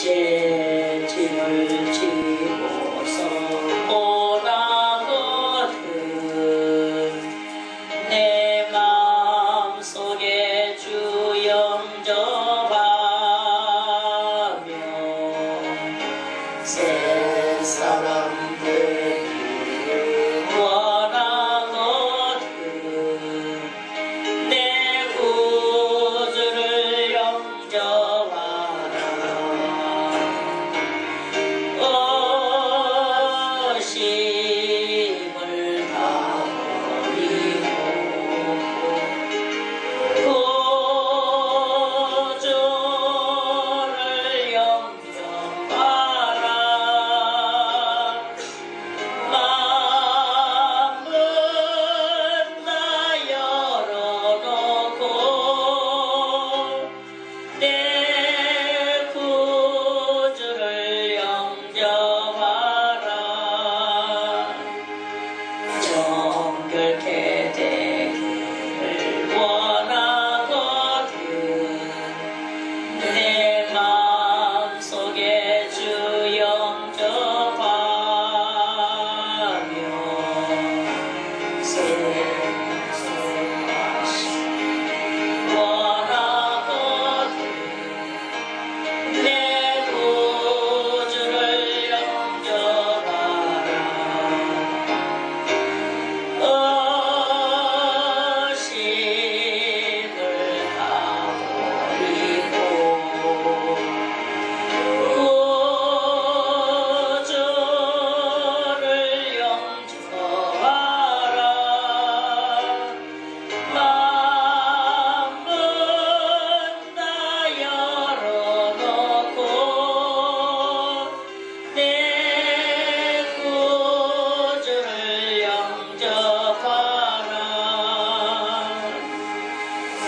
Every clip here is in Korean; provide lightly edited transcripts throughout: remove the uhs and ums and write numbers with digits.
죄짐을 지고서 오라거든 내 마음속에 주 영접하며 새 사람 되기를 원하거든 내 구주를 영접하라. 의심을 다 버리고 구주를 영접하라. 마음은 다 열어놓고 내 구주를 영접하라. 정결케 되기를 원하거든 내 마음속에 주 영접하며 생수하시 원하거든 내 구주를 영접하라. 의심을 다 버리고 구주를 영접하라. 마음은 다 열어놓고 내 구주를 영접하라.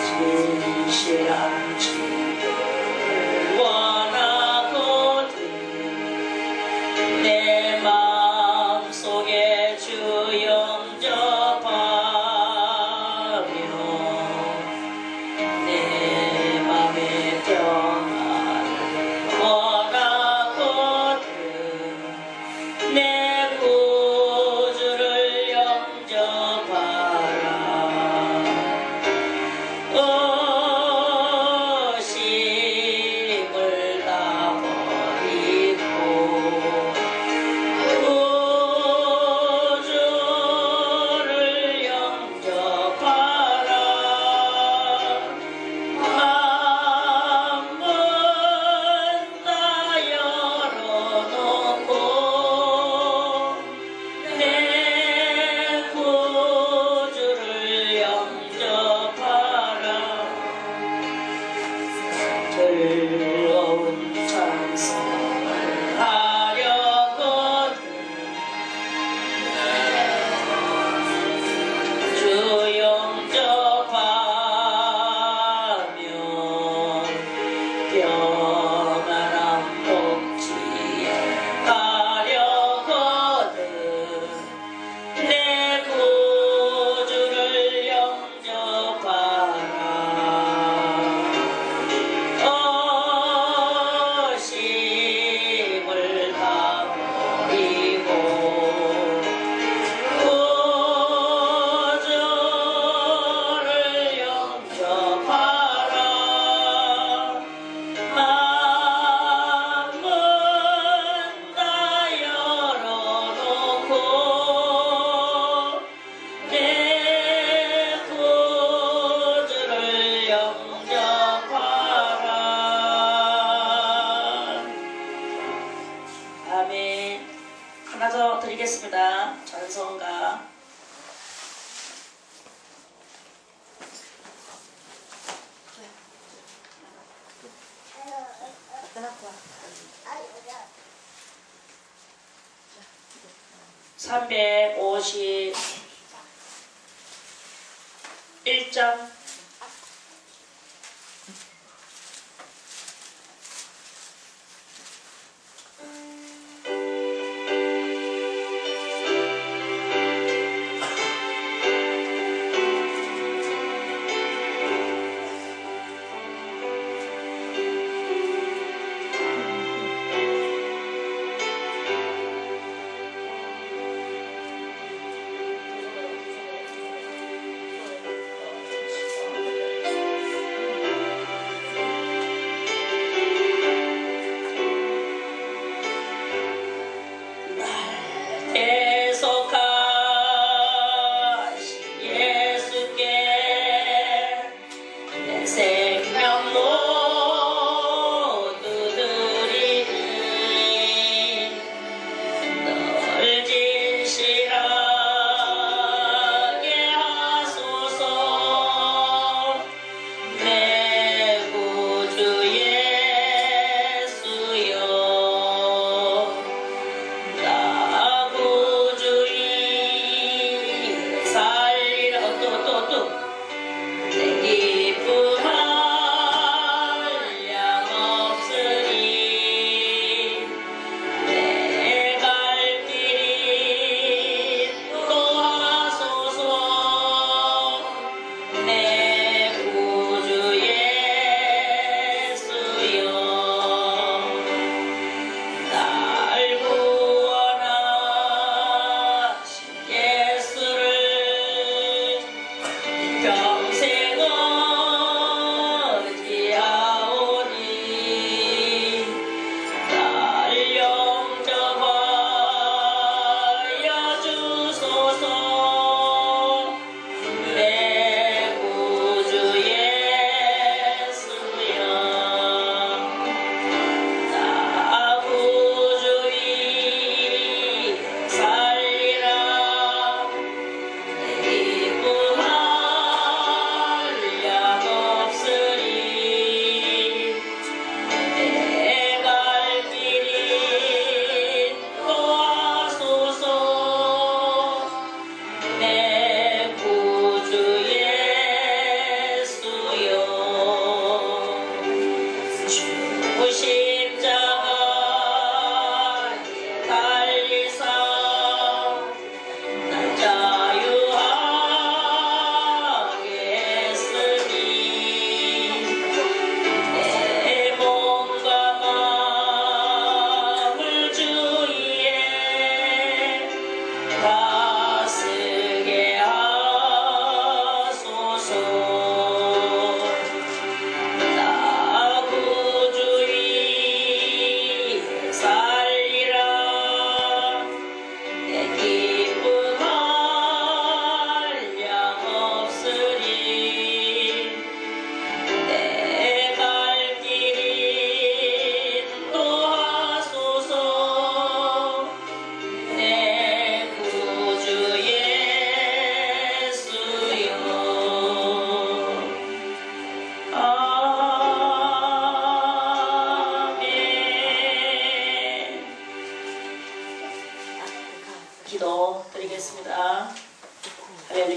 진실한 주를 원하거든 내 마음속에 주 영접하며 내 맘의 평안을 원하거든 내 구주를 영접하라. 의심을 다 버리고 구주를 영접하라. 마음은 다 열어놓고 내 구주를 영접하라. 즐거운 찬송을 하려거든 주 영접하며 평안한 복지에 가려거든 내 구주를 영접하라. 의심을 다 버리고 구주를 영접하라. 마음은 다 열어놓고 내 구주를 영접하라. 아멘. 하나 더 드리겠습니다. 찬송가 (351장)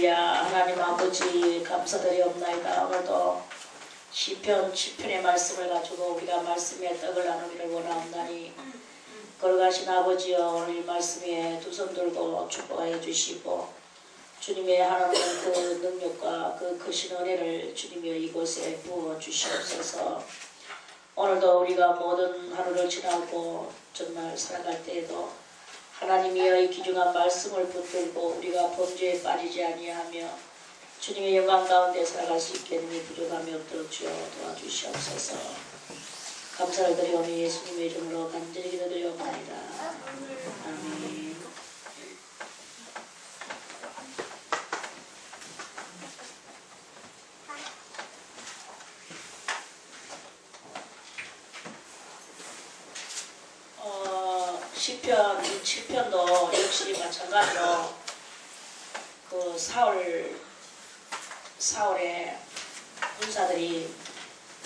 할렐루야. 하나님 아버지 감사드리옵나이다. 오늘도 시편 10편의 말씀을 가지고 우리가 말씀의 떡을 나누기를 원하옵나니 걸어가신 아버지여, 오늘 이 말씀에 두 손 들고 축복하여 주시고 주님의 하나님의 그 능력과 그 크신 은혜를 주님의 이곳에 부어 주시옵소서. 오늘도 우리가 모든 하루를 지나고 정말 살아갈 때에도 하나님이여 이 귀중한 말씀을 붙들고 우리가 범죄에 빠지지 아니하며 주님의 영광 가운데 살아갈 수 있게 능히 부족함이 없도록 주여 도와주시옵소서. 감사를 드리오니 예수님의 이름으로 간절히 기도드리옵나이다. 아멘. 시편 7편도 역시 마찬가지로 그 사울의 군사들이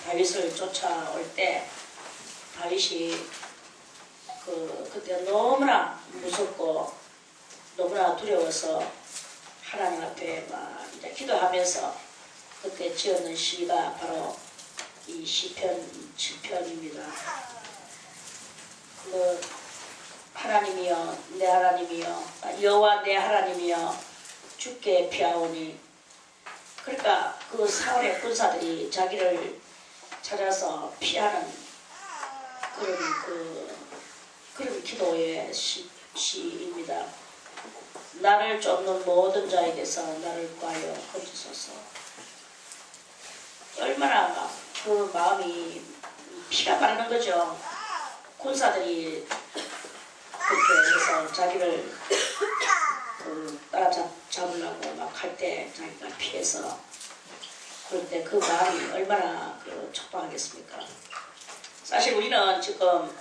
다윗을 쫓아올 때 다윗이 그때 너무나 무섭고 너무나 두려워서 하나님 앞에 막 이제 기도하면서 그때 지었는 시가 바로 이 시편 7편입니다. 하나님이여 내 하나님이여 여호와 내 하나님이여 주께 피하오니, 그러니까 그 사울의 군사들이 자기를 찾아서 피하는 그런 기도의 시입니다. 나를 쫓는 모든 자에게서 나를 구하여 건지소서. 얼마나 막 그 마음이 피가 마르는 거죠. 군사들이 그렇게 해서 자기를 따라잡으려고 막 할 때 자기가 피해서, 그럴 때 그 마음이 얼마나 촉박하겠습니까? 사실 우리는 지금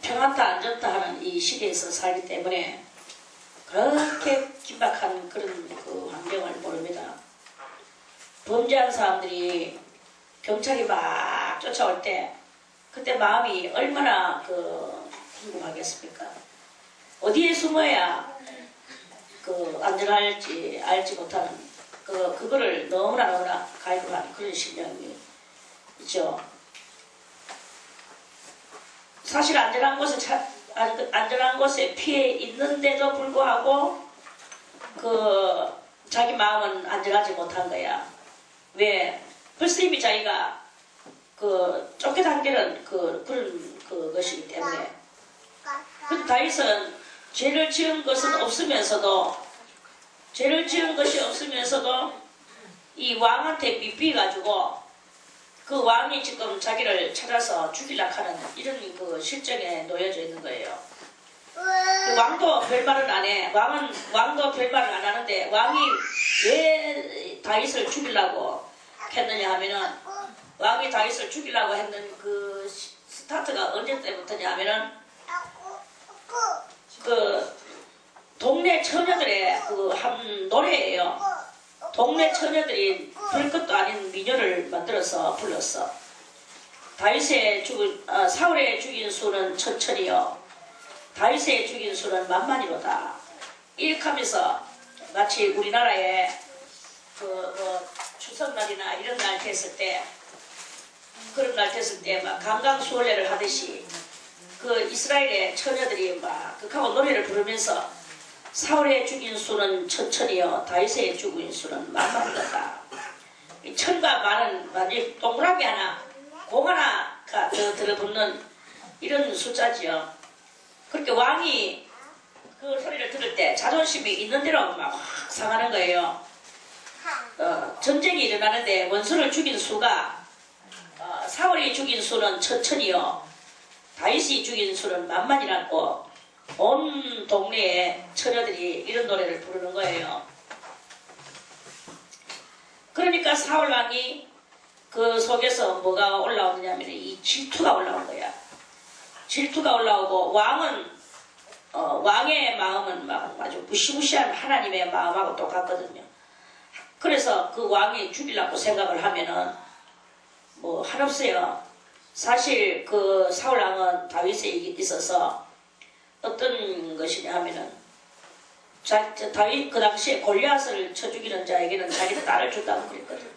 평안다 안전다 하는 이 시대에서 살기 때문에 그렇게 긴박한 그런 그 환경을 모릅니다. 범죄한 사람들이 경찰이 막 쫓아올 때 그때 마음이 얼마나 궁금하겠습니까? 어디에 숨어야 안전할지 알지 못하는 그거를 너무나 갈구하는 그런 심령이 있죠. 사실 안전한 곳에 피해 있는데도 불구하고 자기 마음은 안전하지 못한 거야. 왜? 벌써 이미 자기가 쫓겨다니는 그런 것이기 때문에. 그 다윗은 죄를 지은 것은 없으면서도 이 왕한테 삐삐가지고 그 왕이 지금 자기를 찾아서 죽이려고 하는 이런 실정에 놓여져 있는 거예요. 왕도 별말을 안 해. 왕도 별말을 안 하는데 왕이 왜 다윗을 죽이려고 했느냐 하면은, 왕이 다윗을 죽이려고 했는 그 스타트가 언제 때부터냐 하면은 동네 처녀들의 한 노래예요. 동네 처녀들이 별 것도 아닌 민요를 만들어서 불렀어. 사울의 죽인 수는 천천히요, 다윗의 죽인 수는 만만이로다. 이렇게 하면서 마치 우리나라에 추석날이나 이런 날 됐을 때, 그런 날 됐을 때 막 강강수월래를 하듯이 이스라엘의 처녀들이 막 극하고 노래를 부르면서 사울의 죽인 수는 천천히요, 다윗의 죽인 수는 만만이로다. 천과 만은 동그라미 하나, 공 하나가 더 들어붙는 이런 숫자지요. 그렇게 왕이 그 소리를 들을 때 자존심이 있는 대로 막 확 상하는 거예요. 전쟁이 일어나는데 원수를 죽인 수가 사울이 죽인 수는 천천히요, 다윗이 죽인 수는 만만이라고 온 동네에 처녀들이 이런 노래를 부르는 거예요. 그러니까 사울왕이 그 속에서 뭐가 올라오느냐면 이 질투가 올라온 거야. 질투가 올라오고 왕의 마음은 막 아주 무시무시한 하나님의 마음하고 똑같거든요. 그래서 그 왕이 죽이려고 생각을 하면은 뭐 한없어요. 사실 사울왕은 다윗에 있어서 어떤 것이냐 하면은 다윗 그 당시에 골리앗을 쳐 죽이는 자에게는 자기의 딸을 준다고 그랬거든.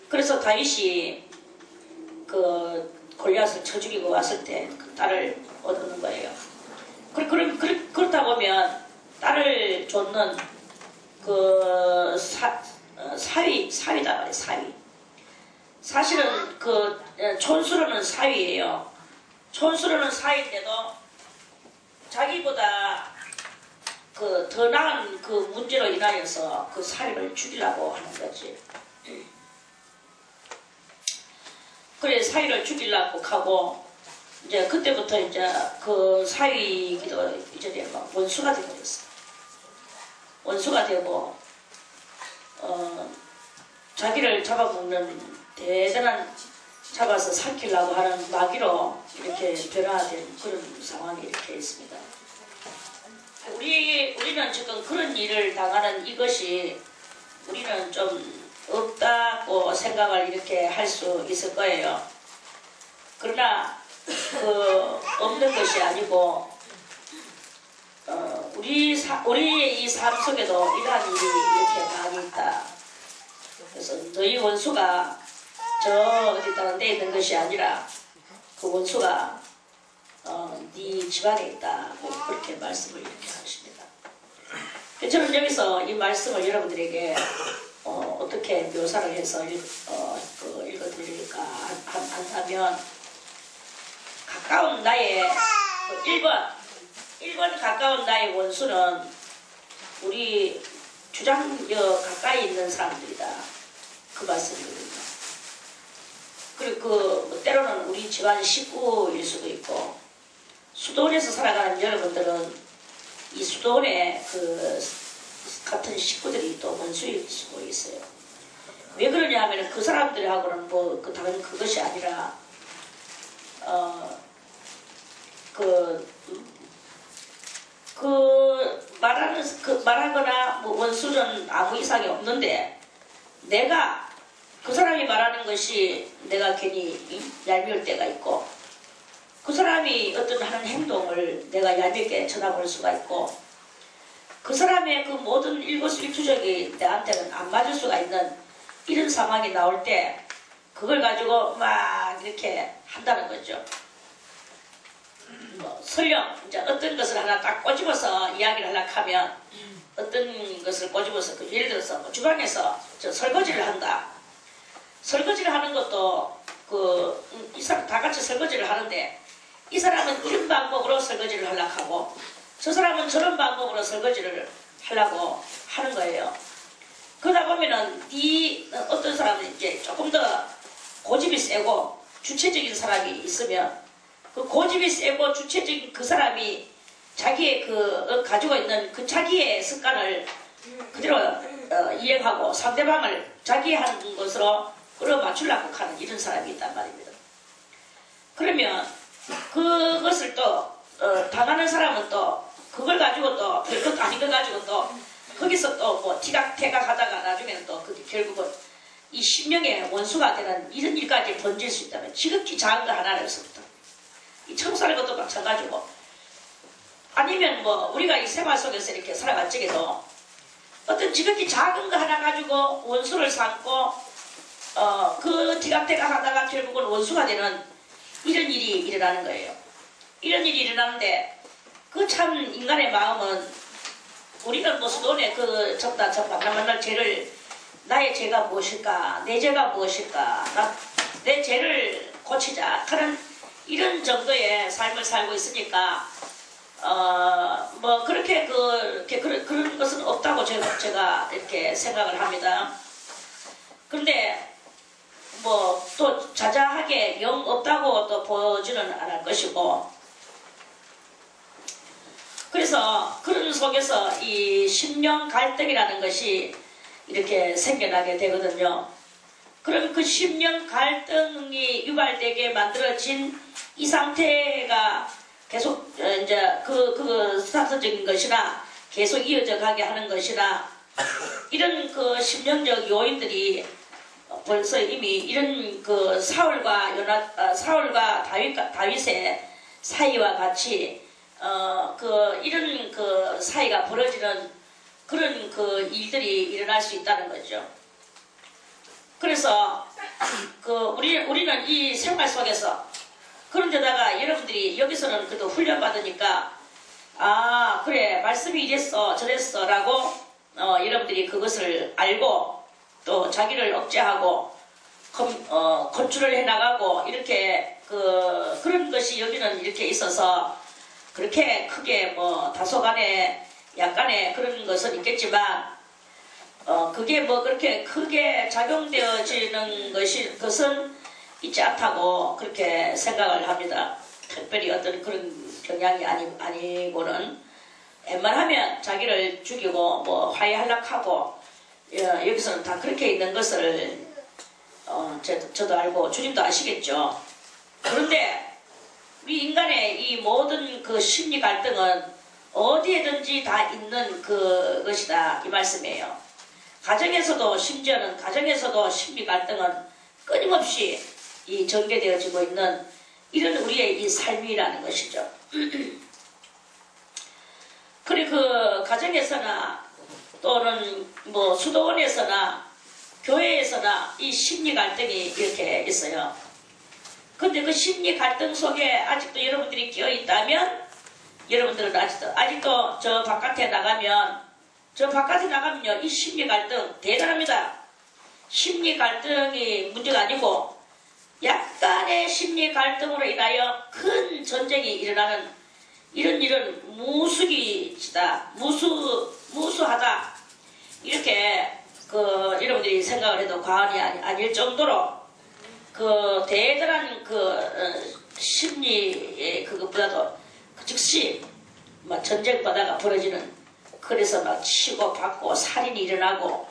그래서 다윗이 그 골리앗을 쳐 죽이고 왔을 때 그 딸을 얻는 거예요. 그렇다 보면 딸을 줬는 그 사위다 말이에요. 사위. 사실은 그 촌수로는 사위예요. 촌수로는 사위인데도 자기보다 그 더 나은 그 문제로 인하여서 그 사위를 죽이려고 하는 거지. 그래 사위를 죽이려고 하고 이제 그때부터 이제 그 사위기도 이제 막 원수가 되버렸어. 원수가 되고 자기를 잡아먹는 대단한 잡아서 삼키려고 하는 마귀로 이렇게 변화된 그런 상황이 이렇게 있습니다. 우리는 지금 그런 일을 당하는 이것이 우리는 좀 없다고 생각을 이렇게 할 수 있을 거예요. 그러나 그 없는 것이 아니고 우리의 이 삶 속에도 이러한 일이 이렇게 많이 있다. 그래서 너희 원수가 저 어디 다른 데 있는 것이 아니라 그 원수가 네 집안에 있다고 그렇게 말씀을 이렇게 하십니다. 저는 여기서 이 말씀을 여러분들에게 어떻게 묘사를 해서 읽어드릴까 한다면 가까운 나의 1번 가까운 나의 원수는 우리 주장역 가까이 있는 사람들이다. 그 말씀이거든요. 그리고 때로는 우리 집안 식구일 수도 있고 수도원에서 살아가는 여러분들은 이 수도원에 그 같은 식구들이 또 원수일 수도 있어요. 왜 그러냐 하면 그 사람들하고는 뭐 다른 그것이 아니라 말하거나 뭐 원수는 아무 이상이 없는데 내가 그 사람이 말하는 것이 내가 괜히 얄미울 때가 있고 그 사람이 어떤 하는 행동을 내가 얄밉게 쳐다볼 수가 있고 그 사람의 그 모든 일거수일투족이 내한테는 안 맞을 수가 있는 이런 상황이 나올 때 그걸 가지고 막 이렇게 한다는 거죠. 설령 이제 어떤 것을 하나 딱 꼬집어서 이야기를 하려고 하면 어떤 것을 꼬집어서 예를 들어서 뭐 주방에서 설거지를 한다. 설거지를 하는 것도 이 사람 다 같이 설거지를 하는데 이 사람은 이런 방법으로 설거지를 하려고 하고 저 사람은 저런 방법으로 설거지를 하려고 하는 거예요. 그러다 보면은 어떤 사람은 이제 조금 더 고집이 세고 주체적인 사람이 있으면 그 고집이 세고 주체적인 그 사람이 자기의 가지고 있는 그 자기의 습관을 그대로 이행하고 상대방을 자기 하는 것으로 끌어맞추려고 하는 이런 사람이 있단 말입니다. 그러면 그것을 또 당하는 사람은 또 그걸 가지고 또 별것도 아닌 걸 가지고 또 거기서 또 뭐 티각태각 하다가 나중에는 또 결국은 이 신명의 원수가 되는 이런 일까지 번질 수 있다면 지극히 작은 거 하나로서부터 이 청소하는 것도 마찬가지고 아니면 뭐 우리가 이 생활 속에서 이렇게 살아갈 적에도 어떤 지극히 작은 거 하나 가지고 원수를 삼고 그 티각태각 하다가 결국은 원수가 되는 이런 일이 일어나는 거예요. 이런 일이 일어나는데 그 참 인간의 마음은 우리는 뭐 수도원에 접다 만날 죄를 나의 죄가 무엇일까 내 죄가 무엇일까 내 죄를 고치자 하는 이런 정도의 삶을 살고 있으니까 뭐 그렇게 그런 것은 없다고 제가 이렇게 생각을 합니다. 그런데 뭐 또 자자하게 영 없다고 또 보지는 않을 것이고 그래서 그런 속에서 이 심령 갈등이라는 것이 이렇게 생겨나게 되거든요. 그럼 그 심령 갈등이 유발되게 만들어진 이 상태가 계속 이제 그 사서적인 것이나 계속 이어져 가게 하는 것이나 이런 그 심령적 요인들이 벌써 이미 이런 그 사울과 다윗의 사이와 같이 이런 그 사이가 벌어지는 그런 그 일들이 일어날 수 있다는 거죠. 그래서 우리는 이 생활 속에서 그런데다가 여러분들이 여기서는 그래도 훈련 받으니까 아 그래 말씀이 이랬어 저랬어 라고 여러분들이 그것을 알고 또 자기를 억제하고 컨트롤 해나가고 이렇게 그런 것이 여기는 이렇게 있어서 그렇게 크게 뭐 다소간에 약간의 그런 것은 있겠지만 그게 뭐 그렇게 크게 작용되어지는 것은 있지 않다고 그렇게 생각을 합니다. 특별히 어떤 그런 경향이 아니고는 웬만하면 자기를 죽이고 뭐 화해하려고 여기서는 다 그렇게 있는 것을 저도 알고 주님도 아시겠죠. 그런데 우리 인간의 이 모든 그 심리 갈등은 어디에든지 다 있는 그것이다 이 말씀이에요. 가정에서도 심지어는 가정에서도 심리 갈등은 끊임없이 이 전개되어지고 있는 이런 우리의 이 삶이라는 것이죠. 그리고 그 가정에서나 또는 뭐 수도원에서나 교회에서나 이 심리 갈등이 이렇게 있어요. 근데 그 심리 갈등 속에 아직도 여러분들이 끼어 있다면 여러분들은 아직도 저 바깥에 나가면요 이 심리 갈등 대단합니다. 심리 갈등이 문제가 아니고 약간의 심리 갈등으로 인하여 큰 전쟁이 일어나는 이런 일은 무수하다 이렇게 여러분들이 생각을 해도 과언이 아닐 정도로 대단한 심리의 그것보다도 즉시 막 전쟁바다가 벌어지는 그래서 막 치고 받고 살인이 일어나고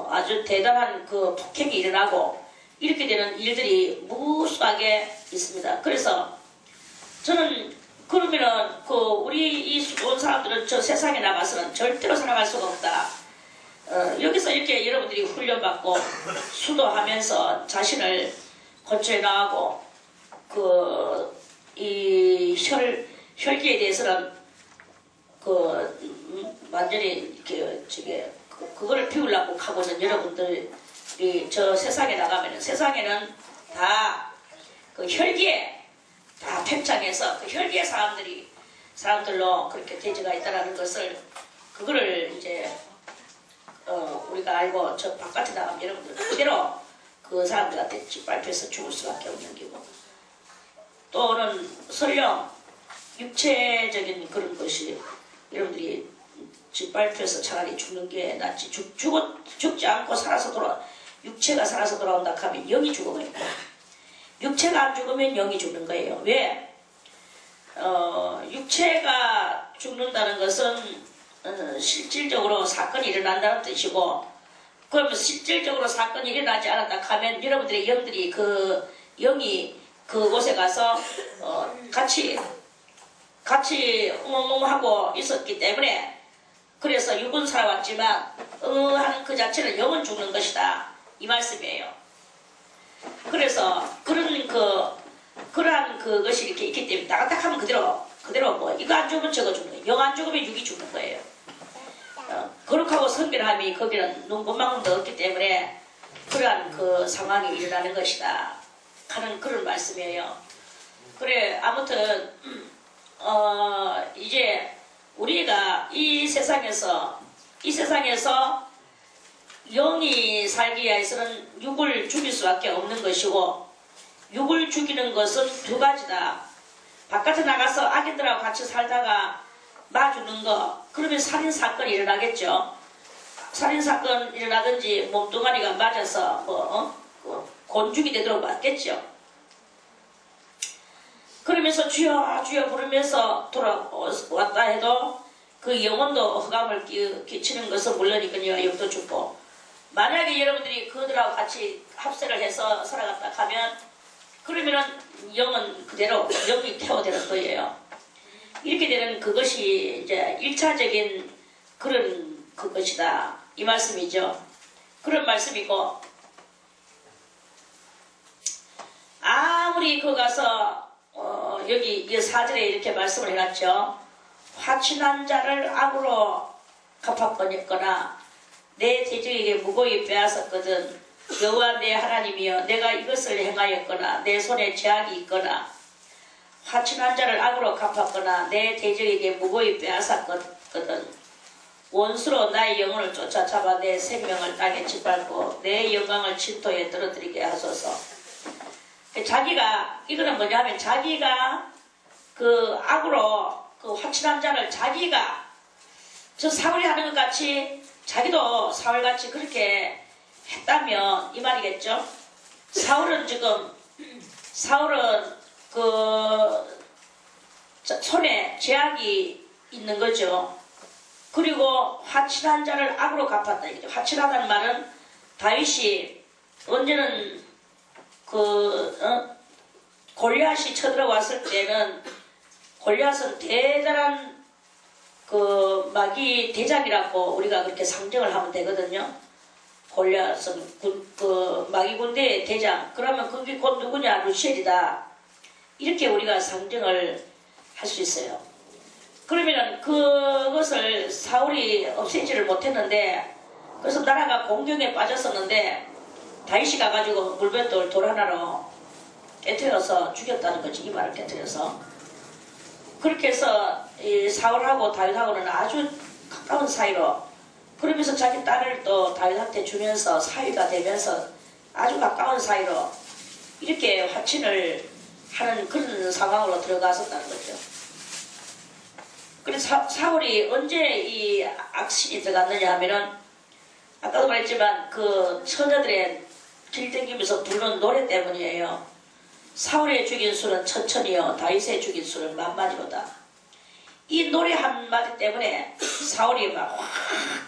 아주 대단한 그 폭행이 일어나고 이렇게 되는 일들이 무수하게 있습니다. 그래서 저는 그러면은 우리 이 수도원 사람들은 저 세상에 나가서는 절대로 살아갈 수가 없다. 여기서 이렇게 여러분들이 훈련받고 수도하면서 자신을 건초해 나가고 이 혈기에 대해서는 완전히 이렇게 그거를 피우려고 하고 있는 여러분들이 저 세상에 나가면은 세상에는 다 그 혈기에 다 팽창해서 그 혈기의 사람들로 그렇게 대지가 있다라는 것을 그거를 이제 우리가 알고 저 바깥에 나가면 여러분들 그대로 그 사람들한테 짓밟혀서 죽을 수밖에 없는 기고 또는 설령 육체적인 그런 것이 여러분들이 짓밟혀서 차라리 죽는 게 낫지 죽지 않고 육체가 살아서 돌아온다 하면 영이 죽어버립니다. 육체가 안 죽으면 영이 죽는 거예요. 왜? 육체가 죽는다는 것은 실질적으로 사건이 일어난다는 뜻이고 그러면 실질적으로 사건이 일어나지 않았다 하면 여러분들의 영들이 영이 그곳에 가서 같이 하고 있었기 때문에 그래서 육은 살아왔지만 하는 그 자체는 영은 죽는 것이다 이 말씀이에요. 그래서 그러한 그것이 이렇게 있기 때문에 따닥하면 그대로 뭐 이거 안 죽으면 저거 죽는 거예요. 영 안 죽으면 육이 죽는 거예요. 거룩하고 성결함이 거기는 눈곱만큼도 없기 때문에 그러한 그 상황이 일어나는 것이다 하는 그런 말씀이에요. 그래 아무튼 이제 우리가 이 세상에서 영이 살기 위해서는 육을 죽일 수밖에 없는 것이고 육을 죽이는 것은 두 가지다. 바깥에 나가서 악인들하고 같이 살다가 맞주는 거 그러면 살인사건이 일어나겠죠. 살인사건 일어나든지 몸뚱아리가 맞아서 곤죽이 되도록 맞겠죠. 그러면서 주여 주여 부르면서 돌아왔다 해도 그 영혼도 흑암을 끼치는 것은 물론이거든요. 영도 죽고 만약에 여러분들이 그들하고 같이 합세를 해서 살아갔다 하면 그러면은 영은 그대로 영이 태워되는 거예요. 이렇게 되는 그것이 이제 1차적인 그런 그것이다 이 말씀이죠. 그런 말씀이고 아무리 그 가서 여기 4절에 이렇게 말씀을 해놨죠. 화친한 자를 악으로 갚았거나 내 대적에게 무고히 빼앗았거든. 여호와 내 하나님이여 내가 이것을 행하였거나 내 손에 죄악이 있거나 화친한 자를 악으로 갚았거나 내 대적에게 무고히 빼앗았거든. 원수로 나의 영혼을 쫓아잡아 내 생명을 땅에 짓밟고 내 영광을 진토에 떨어뜨리게 하소서. 자기가 이거는 뭐냐면 자기가 그 악으로 그 화친한 자를 자기가 저 사울이 하는 것 같이 자기도 사울같이 그렇게 했다면 이 말이겠죠. 사울은 그 손에 죄악이 있는 거죠. 그리고 화친한 자를 악으로 갚았다. 화친하다는 말은 다윗이 언제는 골리앗이 쳐들어왔을 때는 골리앗은 대단한 그 마귀 대장이라고 우리가 그렇게 상정을 하면 되거든요. 골리앗은 그 마귀 군대의 대장. 그러면 그게 곧 누구냐? 루시엘이다. 이렇게 우리가 상정을 할 수 있어요. 그러면 그것을 사울이 없애지를 못했는데, 그래서 나라가 공경에 빠졌었는데 다윗이 가가지고 물맷돌 돌 하나로 깨트려서 죽였다는 거지. 이 말을 깨트려서. 그렇게 해서 이 사울하고 다윗하고는 아주 가까운 사이로, 그러면서 자기 딸을 또 다윗한테 주면서 사위가 되면서 아주 가까운 사이로 이렇게 화친을 하는 그런 상황으로 들어갔었다는 거죠. 그래서 사울이 언제 이 악신이 들어갔느냐 하면은 아까도 말했지만 그 처녀들의 길들기면서 부르는 노래 때문이에요. 사울의 죽인 수는 천천히요 다윗의 죽인 수는 만만이로다. 이 노래 한마디 때문에 사울이 막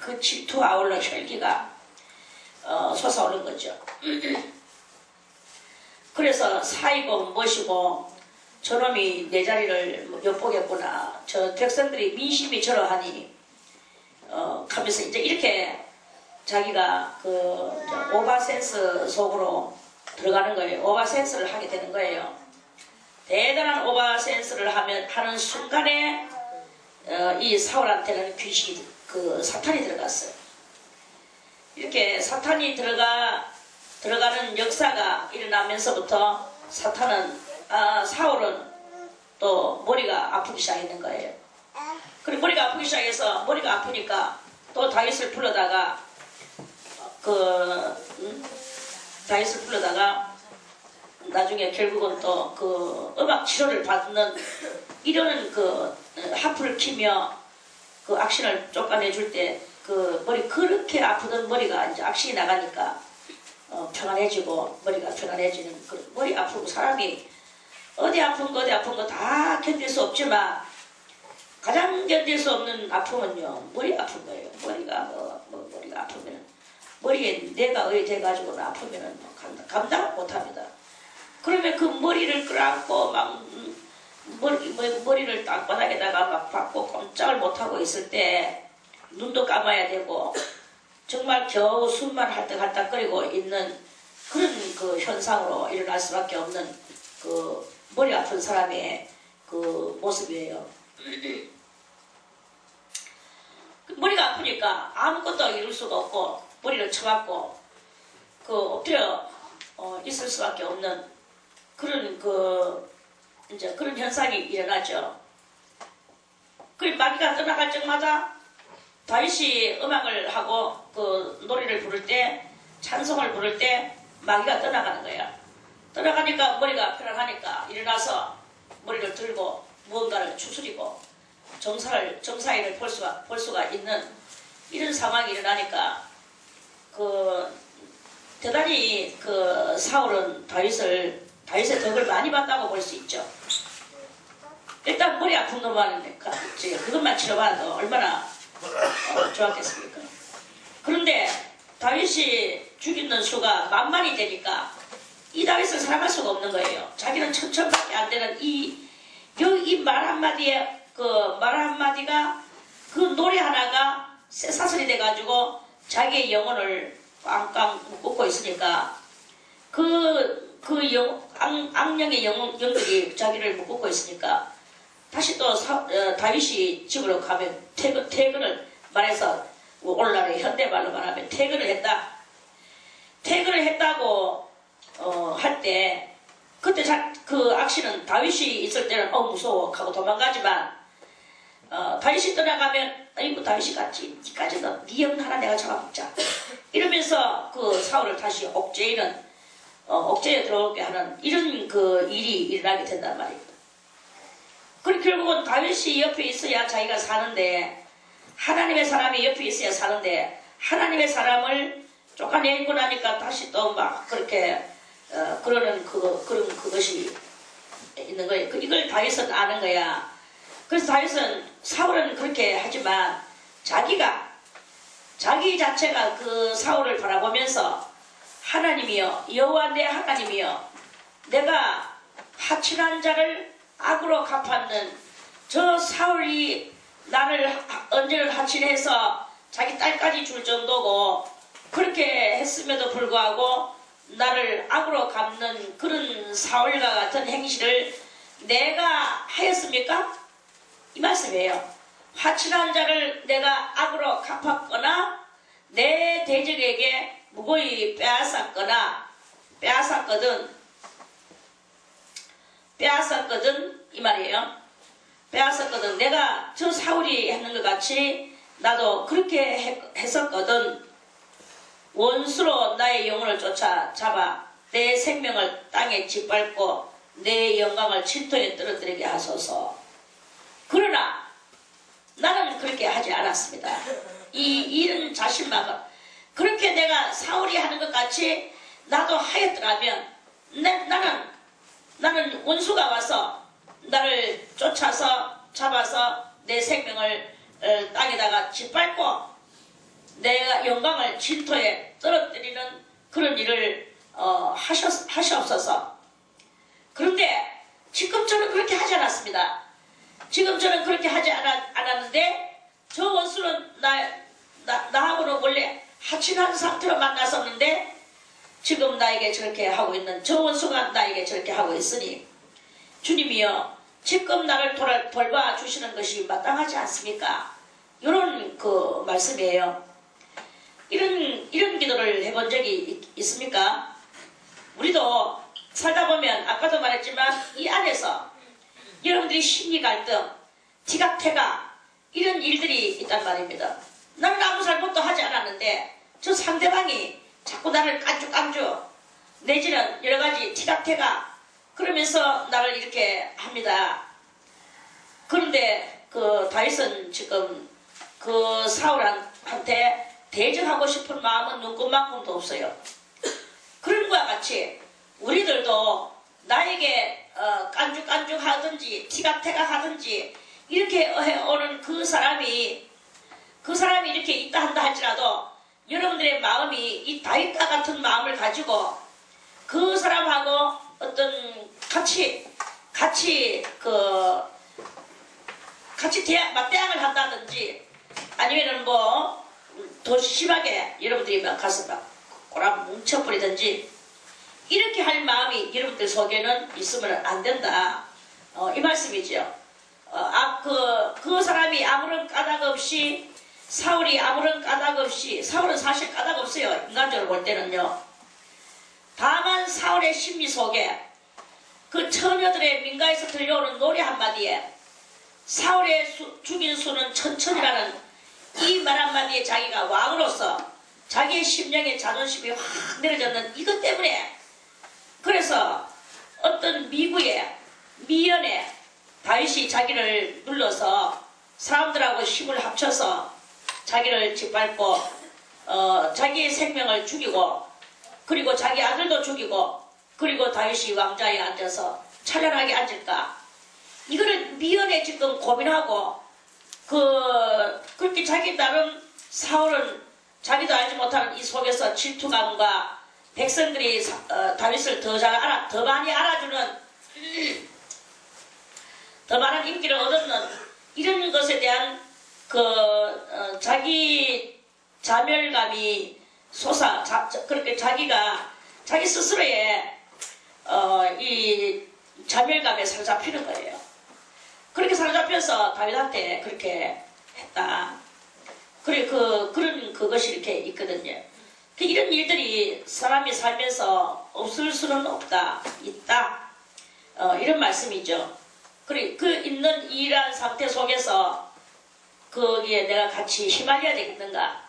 그 질투 아울러 혈기가 솟아오는 거죠. 그래서 사이고 멋이고 저놈이 내 자리를 엿보겠구나. 저 백성들이 민심이 저러하니 하면서 이제 이렇게 자기가 그 오바센스 속으로 들어가는 거예요. 오바센스를 하게 되는 거예요. 대단한 오바센스를 하는 순간에 이 사울한테는 귀신이 그 사탄이 들어갔어요. 이렇게 사탄이 들어가는 역사가 일어나면서부터 사울은 또 머리가 아프기 시작했는 거예요. 그리고 머리가 아프기 시작해서 머리가 아프니까 또 다윗을 불러다가 나중에 결국은 또 그 음악 치료를 받는 이러는 그 하프를 키며 그 악신을 쫓아내줄 때 그 머리 그렇게 아프던 머리가 이제 악신이 나가니까 평안해지고 머리가 평안해지는 그 머리 아프고 사람이 어디 아픈 거 다 견딜 수 없지만 가장 견딜 수 없는 아픔은요 머리 아픈 거예요. 머리가 머리가 아프면 머리에 내가 의돼가지고 아프면은 감당을 못합니다. 그러면 그 머리를 끌어안고 막 머리를 땅바닥에다가 막 박고 꼼짝을 못하고 있을 때 눈도 감아야 되고 정말 겨우 숨만 할떡할떡거리고 있는 그런 그 현상으로 일어날 수밖에 없는 그 머리 아픈 사람의 그 모습이에요. 머리가 아프니까 아무것도 이룰 수가 없고 머리를 쳐박고 그 엎드려 있을 수밖에 없는 그런 이제 그런 현상이 일어나죠. 그 마귀가 떠나갈 적마다 다윗이 음악을 하고 그 노래를 부를 때 찬송을 부를 때 마귀가 떠나가는 거야. 떠나가니까 머리가 편안하니까 일어나서 머리를 들고 무언가를 추스리고 정사일을 볼 수가 있는 이런 상황이 일어나니까 대단히 그 사울은 다윗의 덕을 많이 봤다고 볼 수 있죠. 일단 머리 아픈 놈만 그것만 치료받아도 얼마나 좋았겠습니까? 그런데 다윗이 죽이는 수가 만만이 되니까 이 다윗을 사랑할 수가 없는 거예요. 자기는 천천밖에 안 되는 이 말 한마디에 말 한마디가 그 노래 하나가 쇠사슬이 돼가지고 자기의 영혼을 꽝꽝 묶고 있으니까 악령의 영들이 자기를 묶고 있으니까 다시 또 다윗이 집으로 가면 퇴근을 말해서 오늘날의 현대말로 말하면 퇴근을 했다. 퇴근을 했다고 할 때 그때 그 악신은 다윗이 있을 때는 무서워 하고 도망가지만 다윗이 떠나가면 아이고 다윗이 갔지 니까지는 네 영 하나 내가 잡아먹자 이러면서 그 사울을 다시 옥죄에 들어오게 하는 이런 그 일이 일어나게 된단 말입니다. 그리고 결국은 다윗이 옆에 있어야 자기가 사는데 하나님의 사람이 옆에 있어야 사는데 하나님의 사람을 쫓아내고 나니까 다시 또 막 그렇게 그러는 그것이 있는 거예요. 이걸 다윗은 아는 거야. 그래서 다윗은 사울은 그렇게 하지만 자기 자체가 그 사울을 바라보면서 하나님이여 여호와 내 하나님이여 내가 하친한 자를 악으로 갚았는 저 사울이 나를 언제를 하친해서 자기 딸까지 줄 정도고 그렇게 했음에도 불구하고 나를 악으로 갚는 그런 사울과 같은 행실을 내가 하였습니까? 이 말씀이에요. 하친한 자를 내가 악으로 갚았거나 내 대적에게 무고히 빼앗았거든 이 말이에요. 빼앗았거든. 내가 저 사울이 했는 것 같이 나도 그렇게 했었거든. 원수로 나의 영혼을 쫓아잡아 내 생명을 땅에 짓밟고 내 영광을 질토에 떨어뜨리게 하소서. 그러나 나는 그렇게 하지 않았습니다. 이런 자신만은 그렇게 내가 사울이 하는 것 같이 나도 하였더라면 나는 원수가 와서 나를 쫓아서 잡아서 내 생명을 땅에다가 짓밟고 내가 영광을 질토에 떨어뜨리는 그런 일을 하시옵소서. 그런데 지금 저는 그렇게 하지 않았습니다. 지금 저는 그렇게 하지 않았는데 저 원수는 나하고는 원래 하친한 상태로 만났었는데 지금 나에게 저렇게 하고 있는 저 원수가 나에게 저렇게 하고 있으니 주님이여 지금 나를 돌봐 주시는 것이 마땅하지 않습니까? 이런 그 말씀이에요. 이런 기도를 해본 적이 있습니까? 우리도 살다 보면 아까도 말했지만 이 안에서 여러분들이 심리 갈등, 티각태각 이런 일들이 있단 말입니다. 나는 아무 잘못도 하지 않았는데 저 상대방이 자꾸 나를 깐죽깐죽 내지는 여러가지 티각태각 그러면서 나를 이렇게 합니다. 그런데 그 다윗은 지금 그 사울한테 대적하고 싶은 마음은 눈꽃만큼도 없어요. 그런 것과 같이 우리들도 나에게 깐죽깐죽 하든지 티각태각 하든지 이렇게 오는 그 사람이 이렇게 있다 한다 할지라도 여러분들의 마음이 이 다윗과 같은 마음을 가지고 그 사람하고 어떤 같이 맞대항을 한다든지 아니면은 뭐 더 심하게 여러분들이 막 가서 막 꼬라 뭉쳐버리든지 이렇게 할 마음이 여러분들 속에는 있으면 안 된다. 이 말씀이죠. 그 사람이 아무런 까닭 없이 사울이 아무런 까닭 없이 사울은 사실 까닭 없어요. 인간적으로 볼 때는요. 다만 사울의 심리 속에 그 처녀들의 민가에서 들려오는 노래 한마디에 사울의 죽인 수는 천천이라는 이 말 한마디에 자기가 왕으로서 자기의 심령의 자존심이 확 내려졌는 이것 때문에 그래서 어떤 미연에 다윗이 자기를 눌러서 사람들하고 힘을 합쳐서 자기를 짓밟고 자기의 생명을 죽이고 그리고 자기 아들도 죽이고 그리고 다윗이 왕좌에 앉아서 찬란하게 앉을까 이거를 미연에 지금 고민하고 그렇게 자기 나름 사울은 자기도 알지 못하는 이 속에서 질투감과 백성들이 다윗을 더 많이 알아주는 더 많은 인기를 얻는 이런 것에 대한 자기 자멸감이 그렇게 자기 스스로의 이 자멸감에 사로잡히는 거예요. 그렇게 사로잡혀서 다윗한테 그렇게 했다. 그래 그런 그것이 이렇게 있거든요. 이런 일들이 사람이 살면서 없을 수는 없다, 있다. 이런 말씀이죠. 그래 그 있는 이러한 상태 속에서 거기에 내가 같이 휘말려야 되겠는가?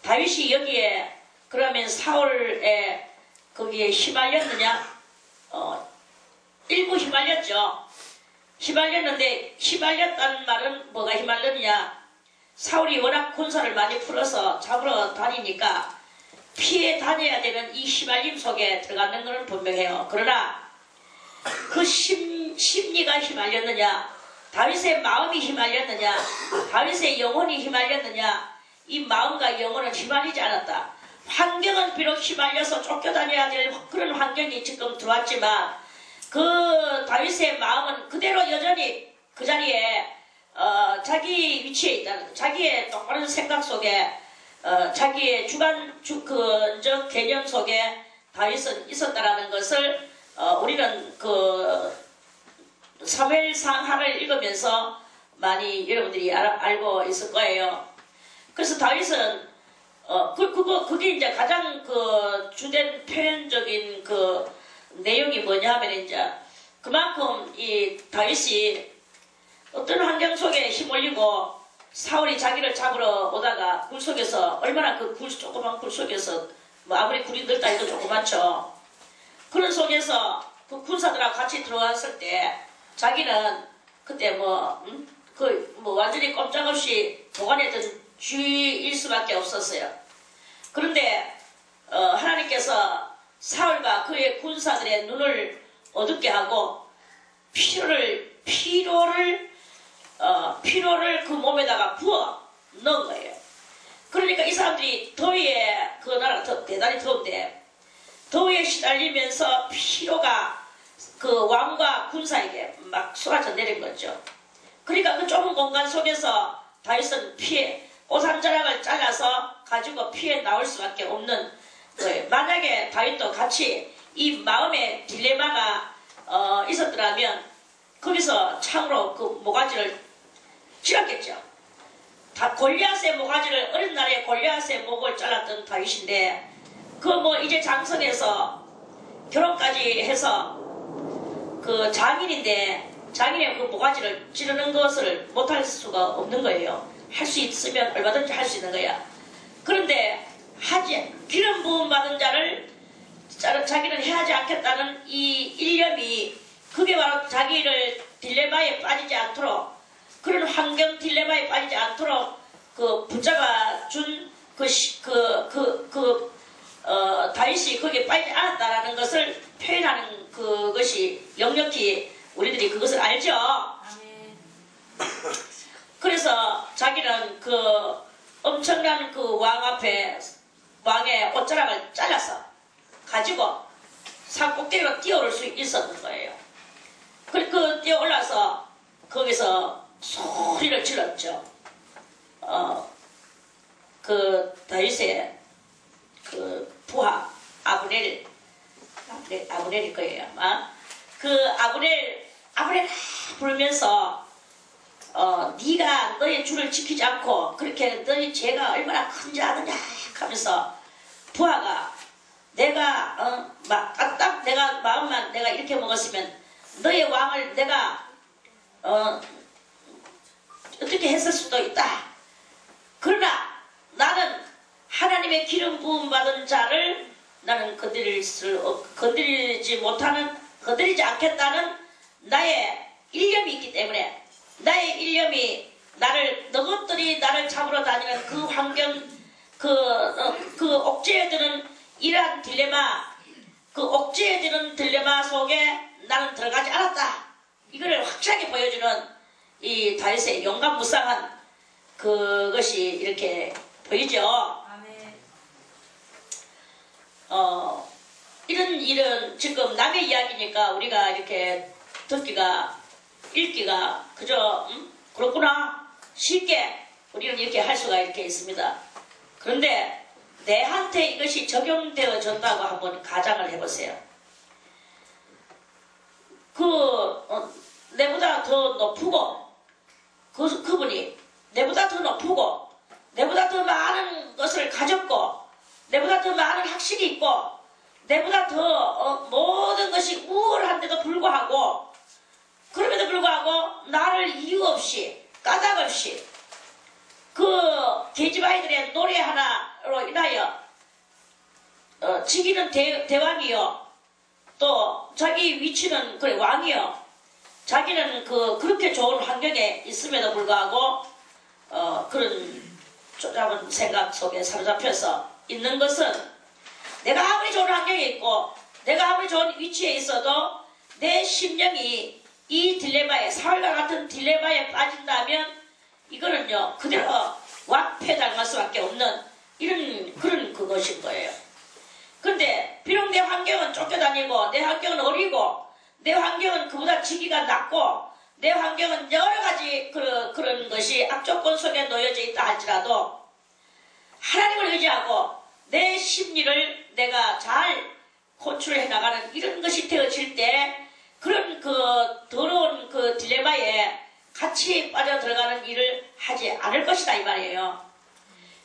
다윗이 여기에 그러면 사울의 거기에 휘말렸느냐? 일부 휘말렸죠. 휘말렸는데 휘말렸다는 말은 뭐가 휘말렸느냐? 사울이 워낙 군사를 많이 풀어서 잡으러 다니니까 피해 다녀야 되는 이 휘말림 속에 들어가는 것은 분명해요. 그러나 그 심리가 휘말렸느냐? 다윗의 마음이 휘말렸느냐? 다윗의 영혼이 휘말렸느냐? 이 마음과 영혼은 휘말리지 않았다. 환경은 비록 휘말려서 쫓겨다녀야 될 그런 환경이 지금 들어왔지만 그 다윗의 마음은 그대로 여전히 그 자리에 자기 위치에 있다는, 자기의 똑바른 생각 속에 자기의 주관적 개념 속에 다윗은 있었다라는 것을 우리는 그 사무엘상하를 읽으면서 많이 여러분들이 알고 있을 거예요. 그래서 다윗은 그게 이제 가장 그 주된 표현적인 그 내용이 뭐냐 하면 이제 그만큼 이 다윗이 어떤 환경 속에 휘몰리고 사울이 자기를 잡으러 오다가 굴 속에서 얼마나 그 조그만 굴 속에서 뭐 아무리 굴이 넓다 해도 조그맣죠. 그런 속에서 그 군사들하고 같이 들어왔을 때 자기는 그때 뭐 완전히 꼼짝없이 보관했던 쥐일 수밖에 없었어요. 그런데 하나님께서 사울과 그의 군사들의 눈을 어둡게 하고 피로를 그 몸에다가 부어 넣은 거예요. 그러니까 이 사람들이 더위에 그 나라가 대단히 더운데 더위에 시달리면서 피로가 그 왕과 군사에게 막 쏟아져 내린 거죠. 그러니까 그 좁은 공간 속에서 다윗은 옷 한 자락을 잘라서 가지고 피해 나올 수밖에 없는 거예요. 만약에 다윗도 같이 이 마음의 딜레마가 있었더라면 거기서 창으로 그 모가지를 찔렀겠죠. 다 골리앗의 모가지를 어린 날에 골리앗의 목을 잘랐던 다윗인데 그 뭐 이제 장성해서 결혼까지 해서 그 장인인데 장인의 그 모가지를 찌르는 것을 못할 수가 없는 거예요. 할 수 있으면 얼마든지 할 수 있는 거야. 그런데 기름 부음 받은 자를 자기는 해하지 않겠다는 이 일념이 그게 바로 자기를 딜레마에 빠지지 않도록 그런 환경 딜레마에 빠지지 않도록 그 부자가 준 다윗이 거기에 빠지지 않았다라는 것을 표현하는 그것이 역력히 우리들이 그것을 알죠. 그래서 자기는 그 엄청난 그 왕 앞에 왕의 옷자락을 잘라서 가지고 산 꼭대기로 뛰어올 수 있었던 거예요. 그 뛰어 올라서 거기서 소리를 질렀죠. 그 다윗의 그 부하 아브넬일 거예요. 아마 그 아브넬 부르면서 네가 너의 주를 지키지 않고 그렇게 너의 죄가 얼마나 큰지 아느냐 하면서 부하가 내가 딱 내가 마음만 내가 이렇게 먹었으면 너의 왕을 내가 어떻게 했을 수도 있다. 그러나 나는 하나님의 기름 부음 받은 자를 나는 건드리지 않겠다는 나의 일념이 있기 때문에 나의 일념이 너것들이 나를 잡으러 다니는 그 환경 그 옥죄에 드는 이러한 딜레마 그 옥죄에 드는 딜레마 속에 나는 들어가지 않았다. 이거를 확실하게 보여주는 이 다윗의 용감무쌍한 그것이 이렇게 보이죠. 이런 일은 지금 남의 이야기니까 우리가 이렇게 읽기가 그저 그렇구나 쉽게 우리는 이렇게 할 수가 이렇게 있습니다. 그런데 내한테 이것이 적용되어졌다고 한번 가정을 해보세요. 내보다 더 높고 그분이 내보다 더 높고 내보다 더 많은 것을 가졌고 내보다 더 많은 학식이 있고 내보다 더 모든 것이 우월한데도 불구하고 그럼에도 불구하고 나를 이유 없이 까닭 없이 그 계집아이들의 노래 하나로 인하여 지기는 대왕이요 또 자기 위치는 그래 왕이요 자기는 그렇게 좋은 환경에 있음에도 불구하고 그런 쪼잡은 생각 속에 사로잡혀서 있는 것은 내가 아무리 좋은 환경에 있고 내가 아무리 좋은 위치에 있어도 내 심령이 이 딜레마에 사울과 같은 딜레마에 빠진다면 이거는요 그대로 완패당할 수밖에 없는 이런 그런 그것인 거예요. 근데 비록 내 환경은 쫓겨다니고 내 환경은 어리고 내 환경은 그보다 지기가 낮고 내 환경은 여러 가지 그런 것이 악조건 속에 놓여져 있다 할지라도 하나님을 의지하고 내 심리를 내가 잘 컨트롤해 나가는 이런 것이 되어질 때 그런 더러운 딜레마에 같이 빠져들어가는 일을 하지 않을 것이다 이 말이에요.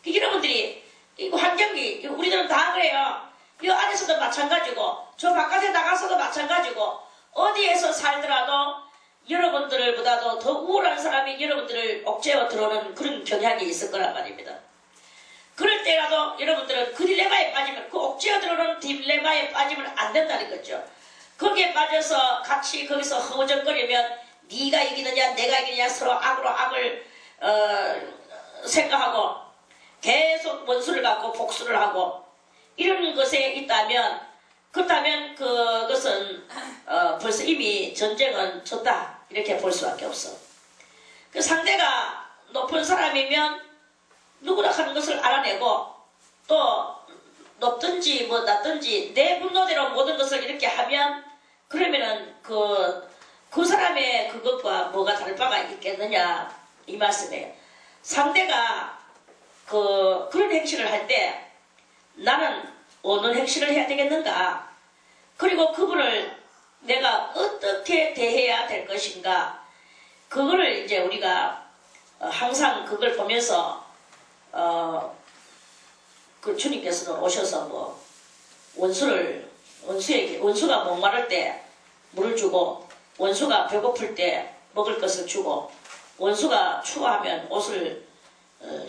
여러분들이 이 환경이 우리들은 다 그래요. 이 안에서도 마찬가지고 저 바깥에 나가서도 마찬가지고 어디에서 살더라도 여러분들보다도 더 우월한 사람이 여러분들을 억제어 들어오는 그런 경향이 있을 거란 말입니다. 그럴 때라도 여러분들은 그 딜레마에 빠지면 그 억제어 들어오는 딜레마에 빠지면 안 된다는 거죠. 거기에 빠져서 같이 거기서 허우적거리면 네가 이기느냐 내가 이기느냐 서로 악으로 악을 생각하고 계속 원수를 갖고 복수를 하고 이런 것에 있다면 그렇다면 그것은 벌써 이미 전쟁은 졌다 이렇게 볼 수밖에 없어. 그 상대가 높은 사람이면 누구나 하는 것을 알아내고 또 높든지 뭐 낮든지 내 분노대로 모든 것을 이렇게 하면 그러면은 그 사람의 그것과 뭐가 다를 바가 있겠느냐 이 말씀이에요. 상대가 그런 행실을 할 때 나는 어느 행실을 해야 되겠는가 그리고 그분을 내가 어떻게 대해야 될 것인가 그거를 이제 우리가 항상 그걸 보면서 그 주님께서는 오셔서 뭐 원수가 목마를 때 물을 주고 원수가 배고플 때 먹을 것을 주고 원수가 추워하면 옷을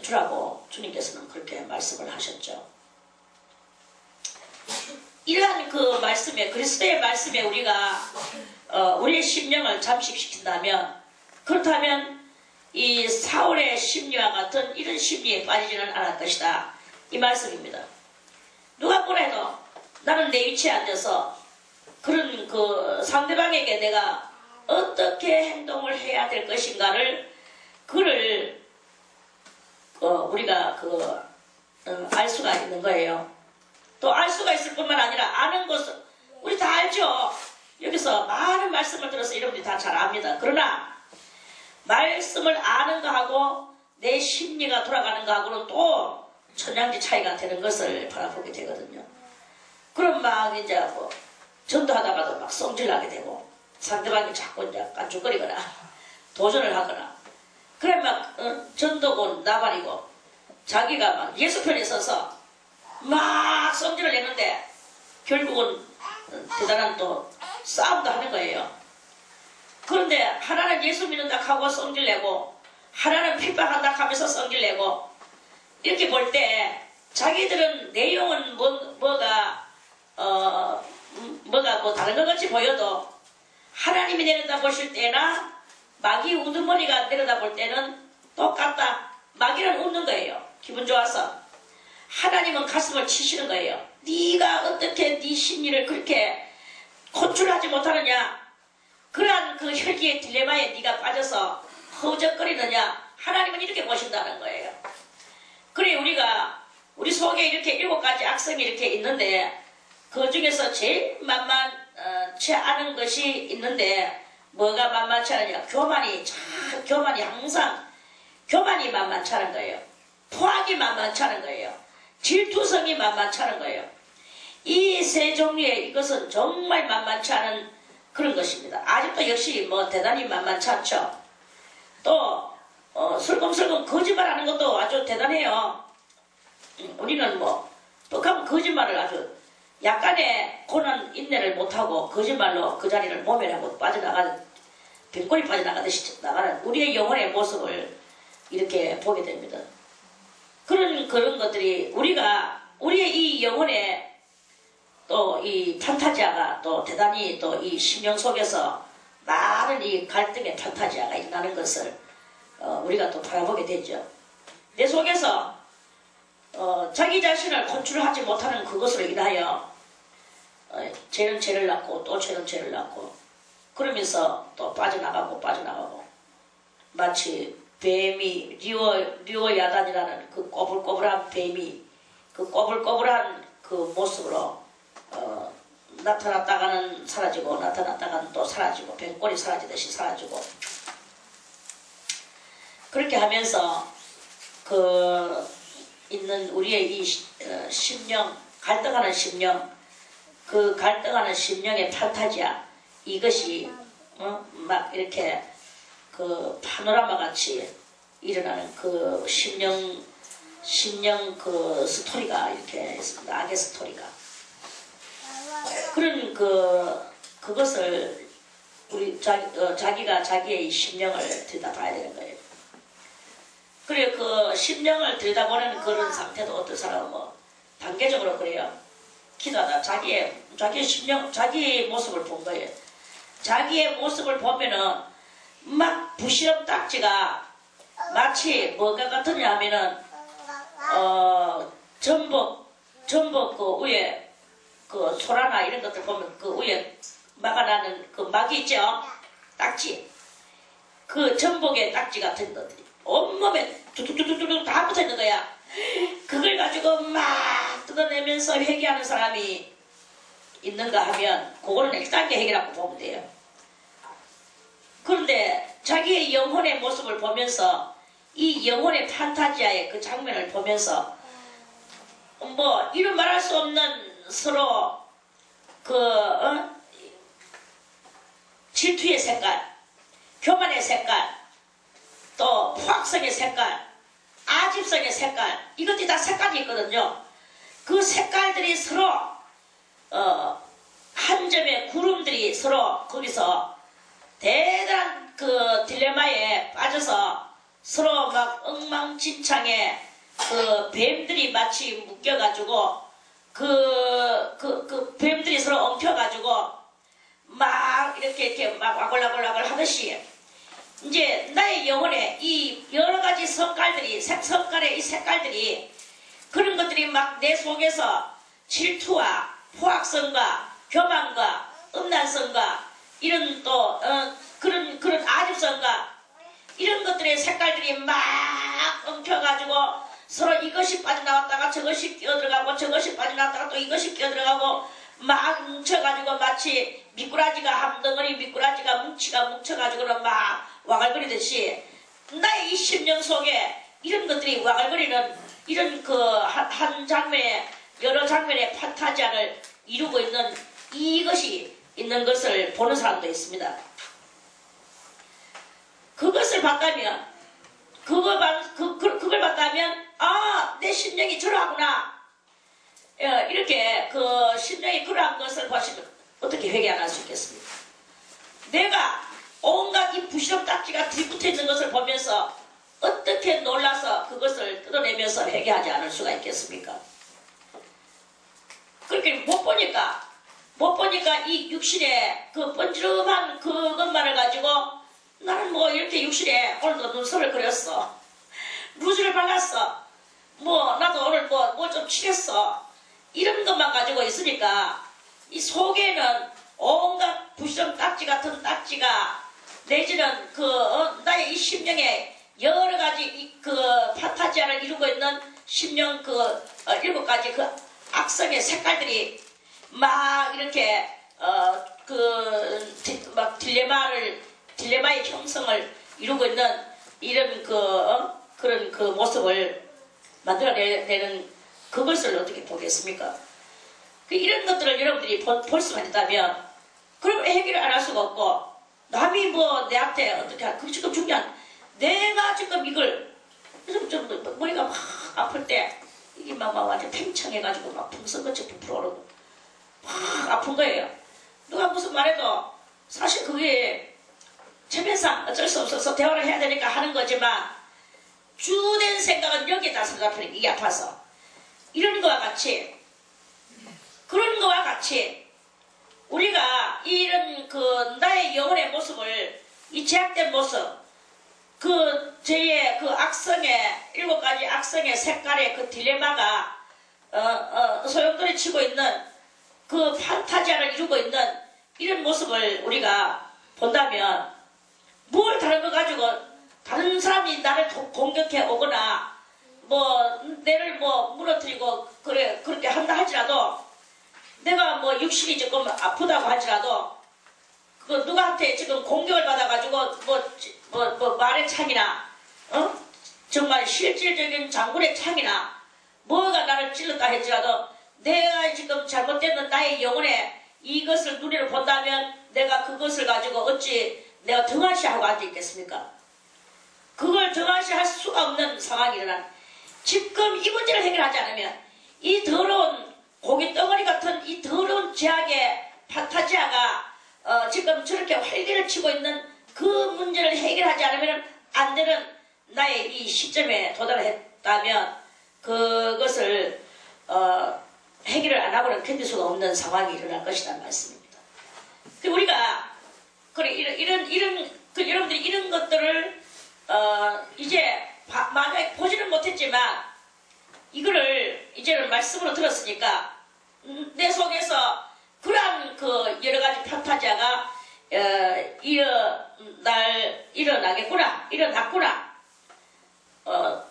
주라고 주님께서는 그렇게 말씀을 하셨죠. 이러한 그 말씀에 그리스도의 말씀에 우리가 우리의 심령을 잠식시킨다면 그렇다면 이 사울의 심리와 같은 이런 심리에 빠지지는 않을 것이다 이 말씀입니다. 누가 뭐라 해도 나는 내 위치에 앉아서 그런 그 상대방에게 내가 어떻게 행동을 해야 될 것인가를 그를 우리가 알 수가 있는 거예요. 또 알 수가 있을 뿐만 아니라 아는 것은 우리 다 알죠. 여기서 많은 말씀을 들어서 여러분들이 다 잘 압니다. 그러나 말씀을 아는 거하고 내 심리가 돌아가는 거하고는 또 천양지 차이가 되는 것을 바라보게 되거든요. 그럼 막 이제 뭐 전도하다가도 막 성질나게 되고 상대방이 자꾸 이제 깐죽거리거나 도전을 하거나 그래 막 전도군 나발이고 자기가 막 예수 편에 서서 막 성질을 내는데 결국은 대단한 또 싸움도 하는 거예요. 그런데 하나는 예수 믿는다 하고 성질내고 하나는 핍박한다 하면서 성질내고 이렇게 볼 때 자기들은 내용은 뭐가 뭐 다른 것 같이 보여도 하나님이 내려다 보실 때나 마귀 우두머리가 내려다 볼 때는 똑같다. 마귀는 웃는 거예요. 기분 좋아서. 하나님은 가슴을 치시는 거예요. 네가 어떻게 네 심리를 그렇게 컨트롤하지 못하느냐. 그러한 그 혈기의 딜레마에 네가 빠져서 허우적거리느냐. 하나님은 이렇게 보신다는 거예요. 그래 우리 속에 이렇게 7가지 악성이 이렇게 있는데 그 중에서 제일 만만치 않은 것이 있는데 뭐가 만만치 않으냐. 교만이 항상 교만이 만만치 않은 거예요. 포악이 만만치 않은 거예요. 질투성이 만만치 않은 거예요. 이 세 종류의 이것은 정말 만만치 않은 그런 것입니다. 아직도 역시 뭐 대단히 만만치 않죠. 또 슬금슬금 거짓말하는 것도 아주 대단해요. 우리는 뭐 뻑하면 거짓말을 아주 약간의 고난 인내를 못하고 거짓말로 그 자리를 모면하고 빠져나가는 빈골이 빠져나가듯이 나가는 우리의 영혼의 모습을 이렇게 보게 됩니다. 그런 것들이 우리의 이 영혼의 또 이 판타지아가 또 대단히 또 이 심령 속에서 많은 이 갈등의 판타지아가 있다는 것을 우리가 또 바라보게 되죠. 내 속에서 자기 자신을 컨트롤하지 못하는 그것으로 인하여 죄는 죄를 낳고 또 죄는 죄를 낳고 그러면서 또 빠져나가고 마치 뱀이 리오 야단이라는 그 꼬불꼬불한 뱀이 그 꼬불꼬불한 그 모습으로 나타났다가는 사라지고 나타났다가는 또 사라지고 뱀꼬리 사라지듯이 사라지고 그렇게 하면서 있는 우리의 이 심령 갈등하는 심령 그 갈등하는 심령의 판타지아 이것이 막 이렇게 그 파노라마 같이 일어나는 그 심령 그 스토리가 이렇게 있습니다. 악의 스토리가 그런 그것을 우리 자기가 자기의 심령을 들여다봐야 되는 거예요. 그래 그 심령을 들여다보는 그런 상태도 어떤 사람은 뭐 단계적으로 그래요. 기도하다 자기의 심령 자기의 모습을 본 거예요. 자기의 모습을 보면은 막 부시럽 딱지가 마치 뭐가 같으냐 하면은 전복 그 위에 그 소라나 이런 것들 보면 그 위에 막아나는 그 막이 있죠. 딱지 그 전복의 딱지 같은 것들이 온몸에 뚜뚜뚜뚜뚜 다 붙어있는 거야. 그걸 가지고 막 뜯어내면서 회개하는 사람이 있는가 하면 그거는 1단계 회개라고 보면 돼요. 그런데 자기의 영혼의 모습을 보면서 이 영혼의 판타지아의 그 장면을 보면서 뭐 이런 말할 수 없는 서로 질투의 색깔, 교만의 색깔, 또 포악성의 색깔, 아집성의 색깔 이것들이 다 색깔이 있거든요. 그 색깔들이 서로 한 점의 구름들이 서로 거기서 대단한 그 딜레마에 빠져서 서로 막 엉망진창의 그 뱀들이 마치 묶여가지고 그 뱀들이 서로 엉켜가지고 막 이렇게 막 와글와글 하듯이 이제 나의 영혼에 이 여러가지 색깔의 이 색깔들이 그런 것들이 막 내 속에서 질투와 포악성과 교만과 음란성과 이런 또 그런 아집성과 이런 것들의 색깔들이 막 엉켜가지고 서로 이것이 빠져나왔다가 저것이 끼어들어가고 저것이 빠져나왔다가 또 이것이 끼어들어가고 막 뭉쳐가지고 마치 미꾸라지가 한 덩어리 미꾸라지가 뭉쳐가지고는 막 와글거리듯이 나의 이 심령 속에 이런 것들이 와글거리는 이런 한 장면의 여러 장면의 판타지아를 이루고 있는 이것이 있는 것을 보는 사람도 있습니다. 그것을 봤다면 그걸 봤다면 내 심령이 저러하구나 이렇게 그 심령이 그러한 것을 보시면 어떻게 회개 안 할 수 있겠습니까? 내가 온갖 이 부시럽 딱지가 뒤붙어 있는 것을 보면서 어떻게 놀라서 그것을 뜯어내면서 회개하지 않을 수가 있겠습니까? 그렇게 못 보니까 이 육신의 그 번지름한 그것만을 가지고 나는 뭐 이렇게 육신에 오늘도 눈썹을 그렸어. 루즈를 발랐어. 뭐 나도 오늘 뭐 좀 칠했어. 이런 것만 가지고 있으니까 이 속에는 온갖 부시럼 딱지 같은 딱지가 내지는 나의 이 심령에 여러 가지 판타지아를 이루고 있는 심령 7가지 그 악성의 색깔들이 막 이렇게 막 딜레마의 형성을 이루고 있는 이런 그런 모습을 만들어내는 그것을 어떻게 보겠습니까? 이런 것들을 여러분들이 볼 수만 있다면 그럼 해결을 안 할 수가 없고 남이 뭐 내한테 어떻게 그게 지금 중요한 내가 지금 이걸 좀 머리가 막 아플 때 이게 막 완전 팽창해가지고 막 풍선같이 부풀어 오르고 막 아픈 거예요. 누가 무슨 말해도 사실 그게 체면상 어쩔 수 없어서 대화를 해야 되니까 하는 거지만 주된 생각은 여기에다 생각하는 게 이게 아파서 이런 거와 같이 그런 거와 같이 우리가 이런 그 나의 영혼의 모습을 이 제약된 모습 그 저의 그 악성의 7가지 악성의 색깔의 그 딜레마가 소용돌이 치고 있는 그 판타지아를 이루고 있는 이런 모습을 우리가 본다면 뭘 다른 거 가지고 다른 사람이 나를 공격해 오거나 뭐 내를 뭐 무너뜨리고 그렇게 한다 할지라도 내가 뭐 육신이 조금 아프다고 할지라도 그 누구한테 지금 공격을 받아가지고 뭐 말의 창이나 정말 실질적인 장군의 창이나 뭐가 나를 찔렀다 할지라도 내가 지금 잘못된 나의 영혼에 이것을 눈으로 본다면 내가 그것을 가지고 어찌 내가 등한시하고 앉아있겠습니까? 그걸 등한시할 수가 없는 상황이 일어난 지금 이 문제를 해결하지 않으면 이 더러운 고기 덩어리 같은 이 더러운 죄악의 판타지아가 지금 저렇게 활기를 치고 있는 그 문제를 해결하지 않으면 안 되는 나의 이 시점에 도달했다면 그것을 해결을 안 하고는 견딜 수가 없는 상황이 일어날 것이라는 말씀입니다. 우리가 여러분들이 이런 것들을 이제 만약에 보지는 못했지만 이거를 이제는 말씀으로 들었으니까 내 속에서 그러한 그 여러 가지 판타지아가 일어났구나.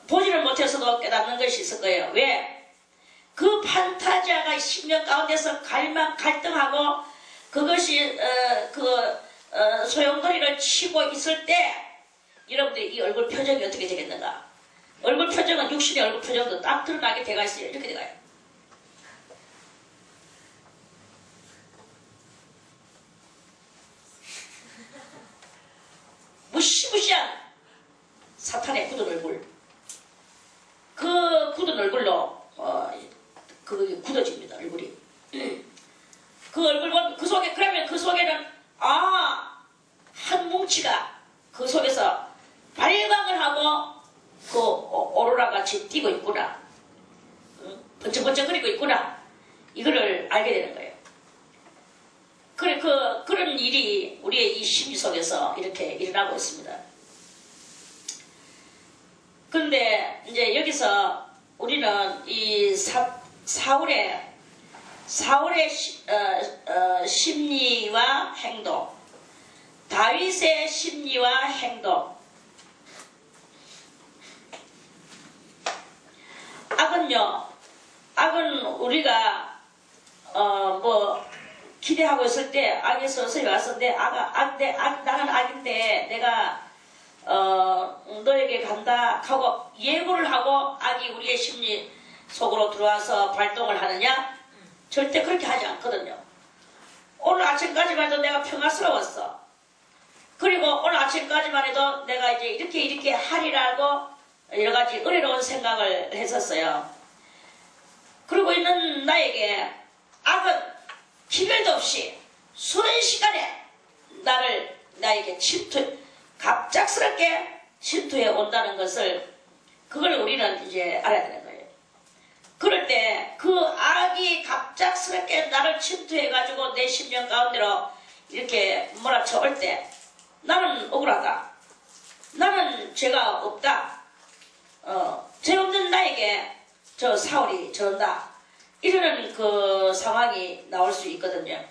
보지는 못해서도 깨닫는 것이 있을 거예요. 왜? 그 판타지아가 심령 가운데서 갈등하고 그것이 소용돌이를 치고 있을 때 여러분들이 이 얼굴 표정이 어떻게 되겠는가? 얼굴 표정은 육신의 얼굴 표정도 딱 드러나게 돼가 있어요. 이렇게 돼가요. 무시무시한 사탄의 굳은 얼굴. 그 굳은 얼굴로 그 굳어집니다. 얼굴이. 그 얼굴 보면 그러면 그 속에는 한 뭉치가 그 속에서 발광을 하고 그 오로라 같이 뛰고 있구나. 번쩍번쩍거리고 있구나. 이거를 알게 되는 거예요. 그런 일이 우리의 이 심리 속에서 이렇게 일어나고 있습니다. 그런데 이제 여기서 우리는 이 사울의 심리와 행동, 다윗의 심리와 행동. 악은 우리가 기대하고 있을 때 악이 서서히 와서 나는 악인데 내가 너에게 간다 하고 예고를 하고 악이 우리의 심리 속으로 들어와서 발동을 하느냐? 절대 그렇게 하지 않거든요. 오늘 아침까지만 해도 내가 평화스러웠어. 그리고 오늘 아침까지만 해도 내가 이제 이렇게 하리라고 여러가지 은혜로운 생각을 했었어요. 그러고 있는 나에게 악은 기별도 없이 순식간에 나에게 갑작스럽게 침투해 온다는 것을 그걸 우리는 이제 알아야 되는 거예요. 그럴 때 그 악이 갑작스럽게 나를 침투해가지고 내 심령 가운데로 이렇게 몰아쳐 올 때 나는 억울하다. 나는 죄가 없다. 죄 없는 나에게 저 사울이 저런다. 이러는 그 상황이 나올 수 있거든요.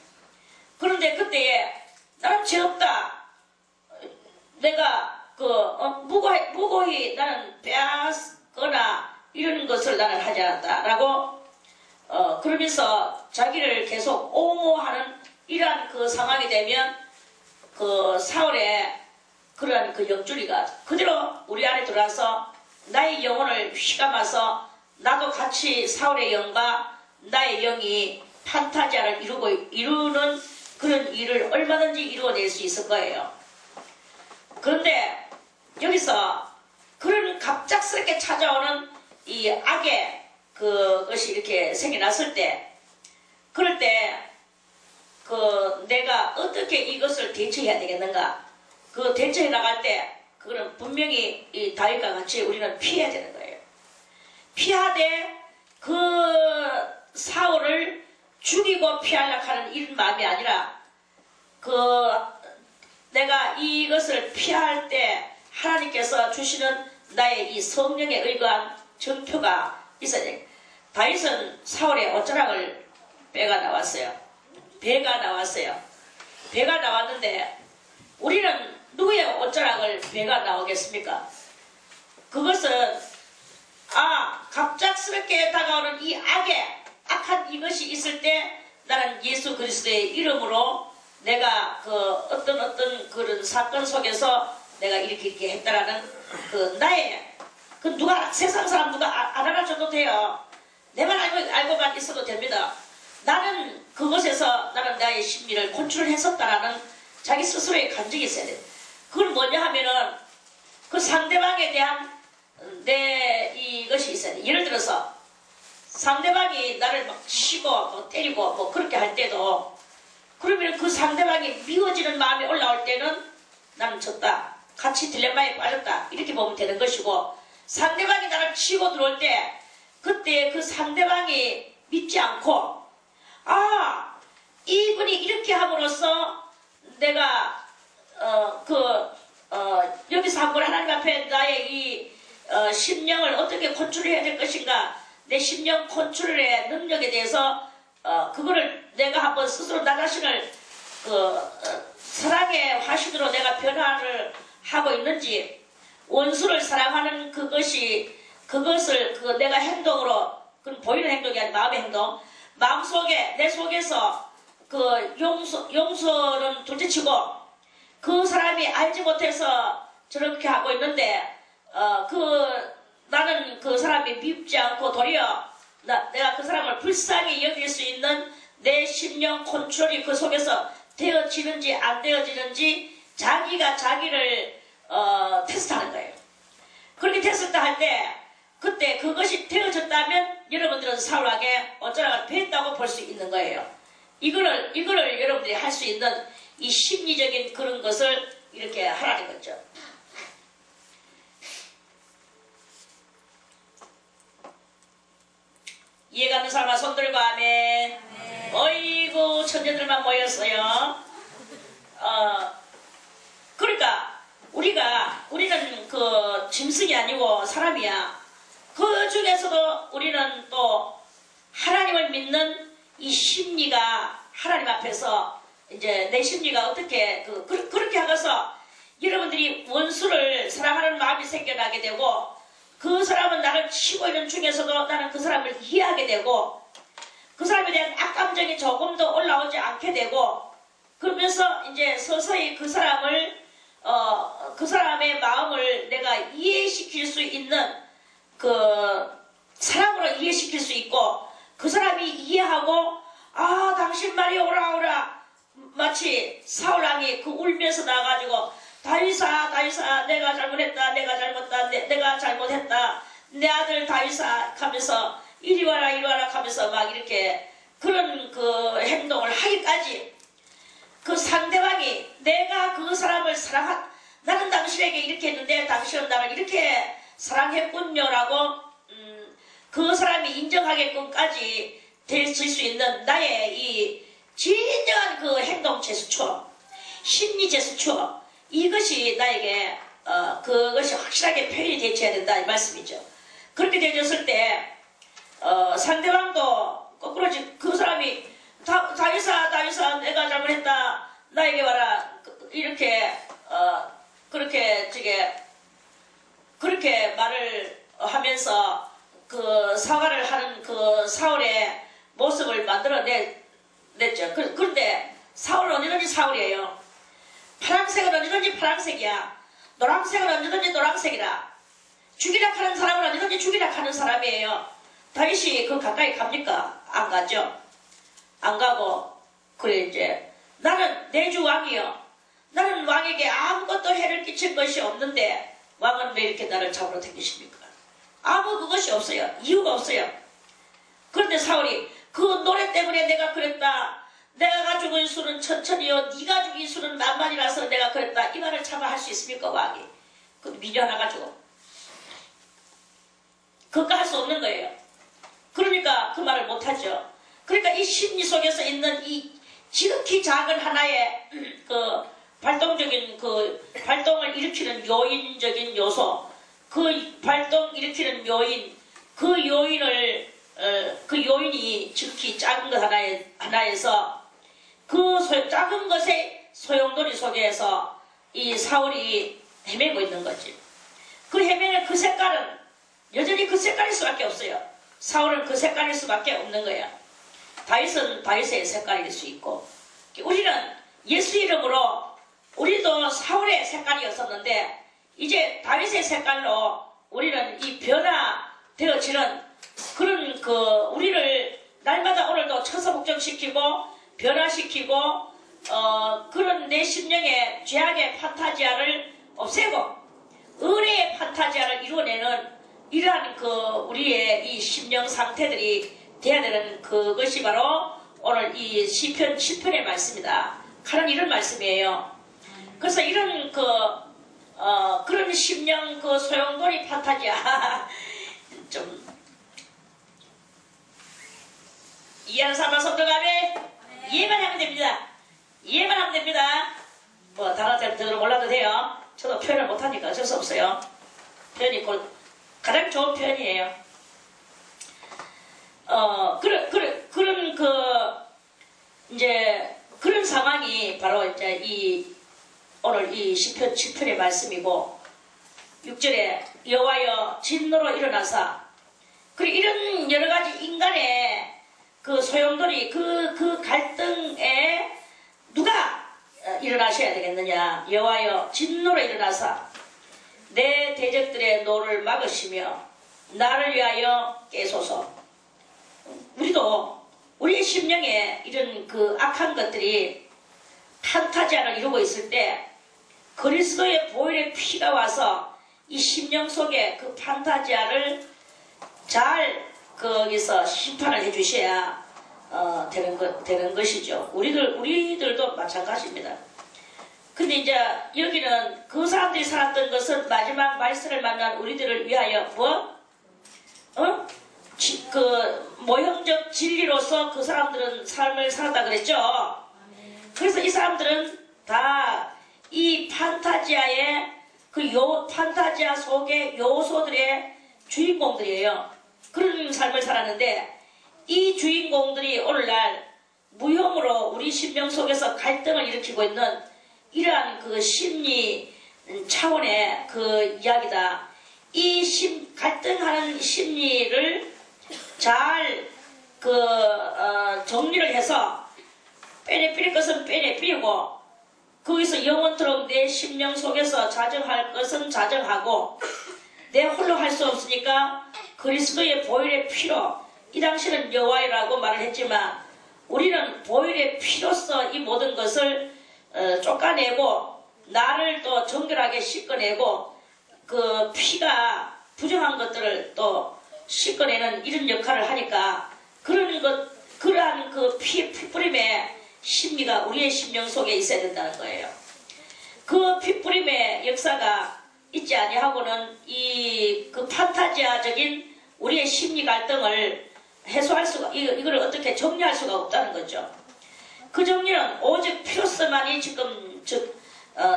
그런데 그때에 나는 죄 없다. 내가 무고히 나는 빼앗거나 이런 것을 나는 하지 않았다라고 그러면서 자기를 계속 옹호하는 이러한 그 상황이 되면 그 사울의 그러한 그 영줄이가 그대로 우리 안에 들어와서 나의 영혼을 휘감아서 나도 같이 사울의 영과 나의 영이 판타지아를 이루는 그런 일을 얼마든지 이루어낼 수 있을 거예요. 그런데 여기서 그런 갑작스럽게 찾아오는 이 악의 그것이 이렇게 생겨났을 때, 그럴 때 내가 어떻게 이것을 대처해야 되겠는가? 그 대처해 나갈 때 그거는 분명히 이 다윗과 같이 우리는 피해야 되는 거예요. 피하되 그 사울을 죽이고 피하려고 하는 이런 마음이 아니라 내가 이것을 피할 때 하나님께서 주시는 나의 이 성령에 의거한 정표가 있어야 돼. 다윗은 사울의 옷자락을 배가 나왔어요. 배가 나왔는데 우리는 누구의 옷자락을 배가 나오겠습니까? 그것은 갑작스럽게 다가오는 이 악한 이것이 있을 때 나는 예수 그리스도의 이름으로 내가 어떤 그런 사건 속에서 내가 이렇게 했다라는 나의 누가 세상 사람 누가 알아가줘도 돼요. 내만 알고만 있어도 됩니다. 나는 그것에서 나는 나의 심리를 컨트롤했었다라는 자기 스스로의 감정이 있어야 돼. 그건 뭐냐 하면은 그 상대방에 대한 이것이 있어야 돼. 예를 들어서 상대방이 나를 막 치고 뭐 때리고 뭐 그렇게 할 때도 그러면 그 상대방이 미워지는 마음이 올라올 때는 나는 졌다. 같이 딜레마에 빠졌다. 이렇게 보면 되는 것이고, 상대방이 나를 치고 들어올 때 그때 그 상대방이 믿지 않고 이분이 이렇게 함으로써 내가 여기서 한번 하나님 앞에 나의 이 심령을 어떻게 컨트롤해야 될 것인가, 내 심령 컨트롤의 능력에 대해서 그거를 내가 한번 스스로 나 자신을 사랑의 화신으로 내가 변화를 하고 있는지, 원수를 사랑하는 그것을 내가 행동으로, 그건 보이는 행동이 아니라 마음의 행동, 마음속에 내 속에서 용서는 둘째치고 그 사람이 알지 못해서 저렇게 하고 있는데 나는 그 사람이 밉지 않고 도리어 내가 그 사람을 불쌍히 여길 수 있는 내 심령 컨트롤이 그 속에서 되어지는지 안 되어지는지 자기가 자기를 테스트하는 거예요. 그렇게 테스트 할 때 그때 그것이 되어졌다면 여러분들은 사울에게 어쩌라고 됐다고 볼 수 있는 거예요. 이거를 여러분들이 할 수 있는 이 심리적인 그런 것을 이렇게 하라는 거죠. 이해가는 사람아 손 들고 아멘. 어이구 천재들만 모였어요. 그러니까 우리는 그 짐승이 아니고 사람이야. 그 중에서도 우리는 또 하나님을 믿는 이 심리가 하나님 앞에서 이제 내 심리가 어떻게 그렇게 하고서 여러분들이 원수를 사랑하는 마음이 생겨나게 되고, 그 사람은 나를 치고 있는 중에서도 나는 그 사람을 이해하게 되고, 그 사람에 대한 악감정이 조금 더 올라오지 않게 되고, 그러면서 이제 서서히 그 사람을 그 사람의 마음을 내가 이해시킬 수 있는 사랑으로 이해시킬 수 있고, 그 사람이 이해하고 당신 말이 오라 마치 사울왕이 울면서 나와가지고 다윗아 내가 잘못했다 내가 잘못했다 내 아들 다윗아 하면서 이리 와라 하면서 막 이렇게 그런 행동을 하기까지 그 상대방이 내가 그 사람을 나는 당신에게 이렇게 했는데 당신은 나를 이렇게 사랑했군요라고 그 사람이 인정하게끔까지 될 수 있는 나의 이 진정한 행동 제스처, 심리 제스처, 이것이 나에게 그것이 확실하게 표현이 되어야 된다 이 말씀이죠. 그렇게 되어졌을 때 상대방도 거꾸로 그 사람이 다윗아 내가 잘못했다 나에게 와라 이렇게 그렇게 말을 하면서 사과를 하는 사울의 모습을 만들어냈죠. 그런데 사울은 언제든지 사울이에요. 파란색은 언제든지 파란색이야. 노란색은 언제든지 노란색이라. 죽이라 하는 사람은 언제든지 죽이라 하는 사람이에요. 다윗이 가까이 갑니까? 안 가죠. 안 가고 그래 이제 나는 내 주 왕이요. 나는 왕에게 아무것도 해를 끼친 것이 없는데 왕은 왜 이렇게 나를 잡으러 다니십니까? 아무 그것이 없어요. 이유가 없어요. 그런데 사울이 그 노래 때문에 내가 그랬다. 내가 가지고 있는 수는 천천히요. 네가 가지고 있는 수는 만만이라서 내가 그랬다. 이 말을 차마 할 수 있습니까? 왕이. 그 미녀 하나 가지고. 그거 할 수 없는 거예요. 그러니까 그 말을 못하죠. 그러니까 이 심리 속에서 있는 이 지극히 작은 하나의 그 발동적인 그 발동을 일으키는 요인적인 요소, 그 발동 일으키는 요인, 그 요인을 그 요인이 지극히 작은 것 하나에서 그 작은 것의 소용돌이 속에서 이 사울이 헤매고 있는 거지. 그 헤매는 그 색깔은 여전히 그 색깔일 수밖에 없어요. 사울은 그 색깔일 수밖에 없는 거야. 다윗은 다윗의 색깔일 수 있고, 우리는 예수 이름으로 우리도 사울의 색깔이었었는데 이제 다윗의 색깔로 우리는 이 변화되어지는 그런 그 우리를 날마다 오늘도 천사복종시키고 변화시키고 그런 내 심령의 죄악의 판타지아를 없애고 은혜의 판타지아를 이루어내는 이러한 그 우리의 이 심령 상태들이 돼야 되는 그것이 바로 오늘 이 시편 7편의 말씀이다 하는 이런 말씀이에요. 그래서 이런 그런 심령 그 소용돌이 판타지아 좀 이해하는 사람은 성도가매 이해만 하면 됩니다. 이해만 하면 됩니다. 뭐 다른 사람들은 몰라도 돼요. 저도 표현을 못하니까 어쩔 수 없어요. 표현이 가장 좋은 표현이에요. 그런 이제 그런 상황이 바로 이제 오늘 이 시편 7편의 말씀이고 6절에 여호와여 진노로 일어나사 그리고 이런 여러 가지 인간의 그 소용돌이 그 갈등에 누가 일어나셔야 되겠느냐. 여호와여 진노로 일어나사 내 대적들의 노를 막으시며 나를 위하여 깨소서. 우리도 우리의 심령에 이런 그 악한 것들이 판타지아를 이루고 있을 때 그리스도의 보혈의 피가 와서 이 심령 속에 그 판타지아를 잘 거기서 심판을 해주셔야 되는 것이죠. 우리들도 마찬가지입니다. 근데 이제 여기는 그 사람들이 살았던 것은 마지막 말씀을 만난 우리들을 위하여 그 모형적 진리로서 그 사람들은 삶을 살았다 그랬죠. 그래서 이 사람들은 다 이 판타지아의 판타지아 속의 요소들의 주인공들이에요. 그런 삶을 살았는데 이 주인공들이 오늘날 무형으로 우리 심령 속에서 갈등을 일으키고 있는 이러한 그 심리 차원의 그 이야기다. 이 갈등하는 심리를 잘 정리를 해서 빼내필 것은 빼내필고 거기서 영원토록 내 심령 속에서 자정할 것은 자정하고 내 홀로 할 수 없으니까 그리스도의 보혈의 피로 이 당시는 여호와라고 말을 했지만 우리는 보혈의 피로서 이 모든 것을 쫓아내고 나를 또 정결하게 씻어내고 그 피가 부정한 것들을 또 씻어내는 이런 역할을 하니까 그러한 그 피뿌림의 심리가 우리의 심령 속에 있어야 된다는 거예요. 그 피뿌림의 역사가 있지 아니하고는 그 판타지아적인 우리의 심리 갈등을 해소할 수가 이걸 어떻게 정리할 수가 없다는 거죠. 그 정리는 오직 피로서만이 지금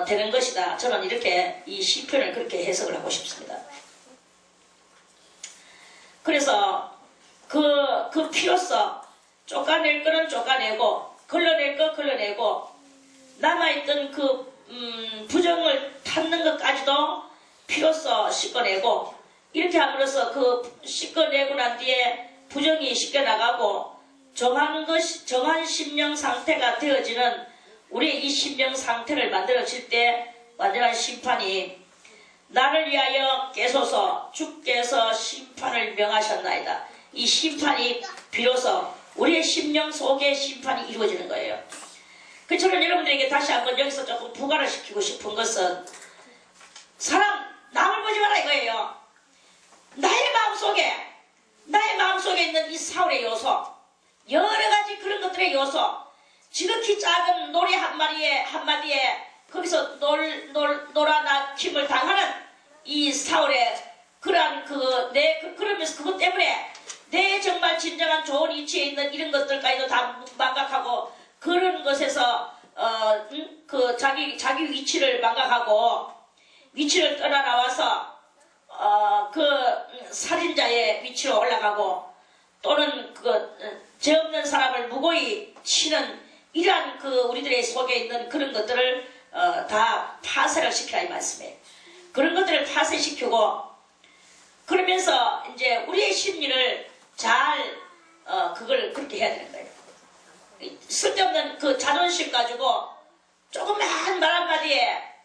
되는 것이다. 저는 이렇게 이 시편을 그렇게 해석을 하고 싶습니다. 그래서 그 피로서 쫓아낼 거는 쫓아내고 걸러낼 거 걸러내고 남아있던 그 부정을 탔는 것까지도 피로서 씻어내고 이렇게 함으로써 그 씻어내고 난 뒤에 부정이 씻겨나가고 정한 심령 상태가 되어지는 우리의 이 심령 상태를 만들어질 때 완전한 심판이 나를 위하여 깨소서 주께서 심판을 명하셨나이다. 이 심판이 비로소 우리의 심령 속에 심판이 이루어지는 거예요. 저는 여러분들에게 다시 한번 여기서 조금 부가를 시키고 싶은 것은 남을 보지 마라 이거예요. 나의 마음속에 있는 이 사울의 요소, 여러 가지 그런 것들의 요소, 지극히 작은 노래 한마디에 거기서 놀아나킴을 당하는 이 사울의 그러한 그러면서 그것 때문에 내 정말 진정한 좋은 위치에 있는 이런 것들까지도 다 망각하고 그런 것에서 그 자기 위치를 망각하고 위치를 떠나 나와서 그 살인자의 위치로 올라가고 또는 죄 없는 사람을 무고히 치는 이러한 그 우리들의 속에 있는 그런 것들을 다 파쇄를 시키라 이 말씀이에요. 그런 것들을 파쇄시키고 그러면서 이제 우리의 심리를 잘 그걸 그렇게 해야 되는 거예요. 쓸데없는 그 자존심 가지고 조그만 말 한마디에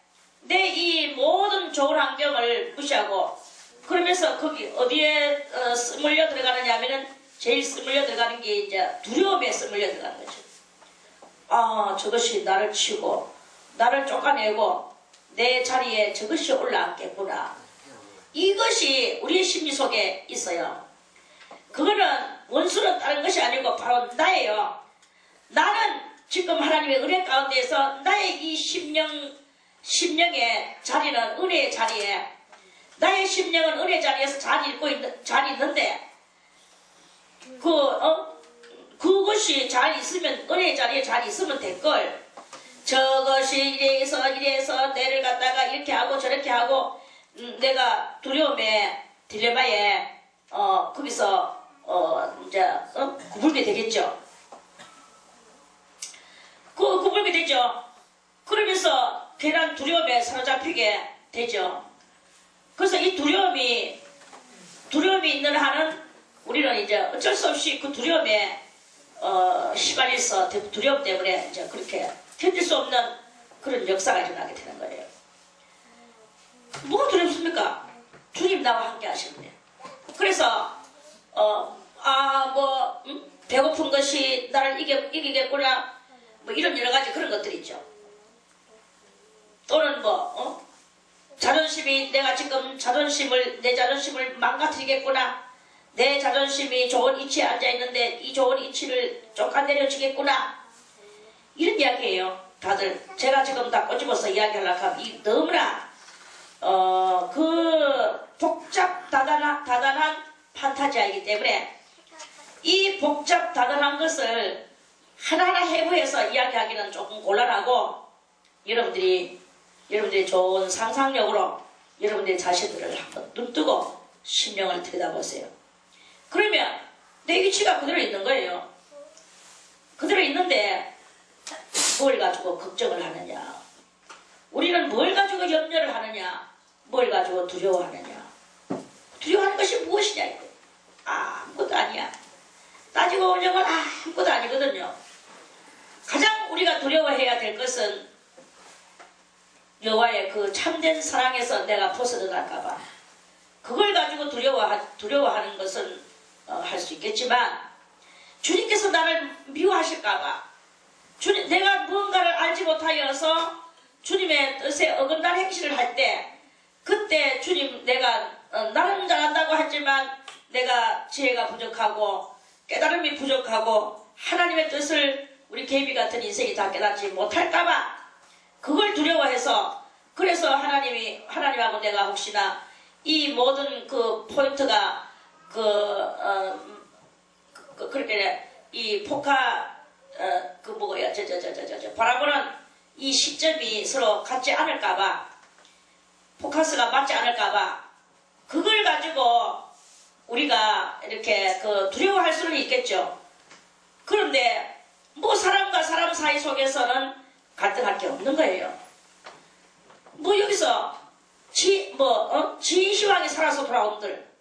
내 이 모든 좋은 환경을 무시하고 그러면서 거기 어디에 스물려 들어가느냐 하면은 제일 스물려 들어가는 게 이제 두려움에 스물려 들어가는 거죠. 아, 저것이 나를 치고 나를 쫓아내고 내 자리에 저것이 올라왔겠구나. 이것이 우리의 심리 속에 있어요. 그거는 원수는 다른 것이 아니고 바로 나예요. 나는 지금 하나님의 은혜 가운데에서 나의 이 심령의 자리는 은혜의 자리에 나의 심령은 은혜 자리에서 잘 있는데 그것이 잘 있으면 은혜의 자리에 잘 있으면 될걸. 저것이 이래서 내를 갖다가 이렇게 하고 저렇게 하고 내가 두려움에 딜레마에 거기서 이제 구불게 되겠죠. 구불게 되죠. 그러면서 괜한 두려움에 사로잡히게 되죠. 그래서 이 두려움이 있는 한은 우리는 이제 어쩔 수 없이 그 두려움에 시발려서 두려움 때문에 이제 그렇게 견딜 수 없는 그런 역사가 일어나게 되는 거예요. 뭐가 두렵습니까? 주님 나와 함께 하시는데. 그래서 배고픈 것이 나를 이기겠구나 뭐 이런 여러 가지 그런 것들이 있죠. 또는 자존심이 내가 지금 내 자존심을 망가뜨리겠구나. 내 자존심이 좋은 위치에 앉아있는데 이 좋은 위치를 쫓아내려지겠구나. 이런 이야기예요. 다들 제가 지금 다 꼬집어서 이야기하려고 하면 너무나 그 다단한 판타지이기 때문에 이 다단한 것을 하나하나 해부해서 이야기하기는 조금 곤란하고 여러분들이 좋은 상상력으로 여러분들의 자신들을 한번 눈뜨고 심령을 들여다보세요. 그러면 내 위치가 그대로 있는 거예요. 그대로 있는데 뭘 가지고 걱정을 하느냐, 우리는 뭘 가지고 염려를 하느냐, 뭘 가지고 두려워하느냐. 두려워하는 것이 무엇이냐 이거. 아무것도 아니야. 따지고 보면 아무것도 아니거든요. 가장 우리가 두려워해야 될 것은 여호와의 그 참된 사랑에서 내가 벗어나갈까봐. 그걸 가지고 두려워하는 것은 할 수 있겠지만 주님께서 나를 미워하실까봐, 내가 무언가를 알지 못하여서 주님의 뜻에 어긋난 행실을 할 때, 그때 주님 내가 나는 잘한다고 하지만 내가 지혜가 부족하고 깨달음이 부족하고 하나님의 뜻을 우리 개비 같은 인생이 다 깨닫지 못할까봐 그걸 두려워해서, 그래서 하나님하고 내가 혹시나 이 모든 그 포인트가 그렇게 이 바라보는 이 시점이 서로 같지 않을까봐, 포커스가 맞지 않을까봐 그걸 가지고 우리가 이렇게 두려워할 수는 있겠죠. 그런데 사람과 사람 사이 속에서는 갈등할 게 없는 거예요. 여기서 지희왕이 살아서 돌아온들,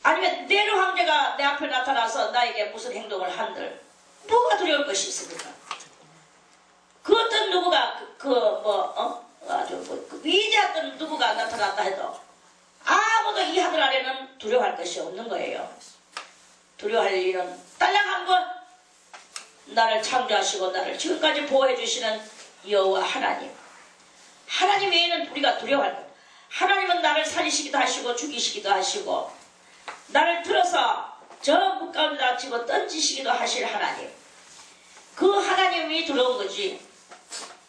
아니면 네로 황제가 내 앞에 나타나서 나에게 무슨 행동을 한들 뭐가 두려울 것이 있습니까? 그 어떤 누구가 위대했던 누구가 나타났다 해도 아무도 이 하늘 아래는 두려워할 것이 없는 거예요. 두려워할 일은 딸랑 한 번 나를 창조하시고 나를 지금까지 보호해 주시는 여호와 하나님 외에는 우리가 두려워할 것. 하나님은 나를 살리시기도 하시고 죽이시기도 하시고 나를 들어서 저 물가운데다 집어 던지시기도 하실 하나님. 그 하나님이 들어온 거지.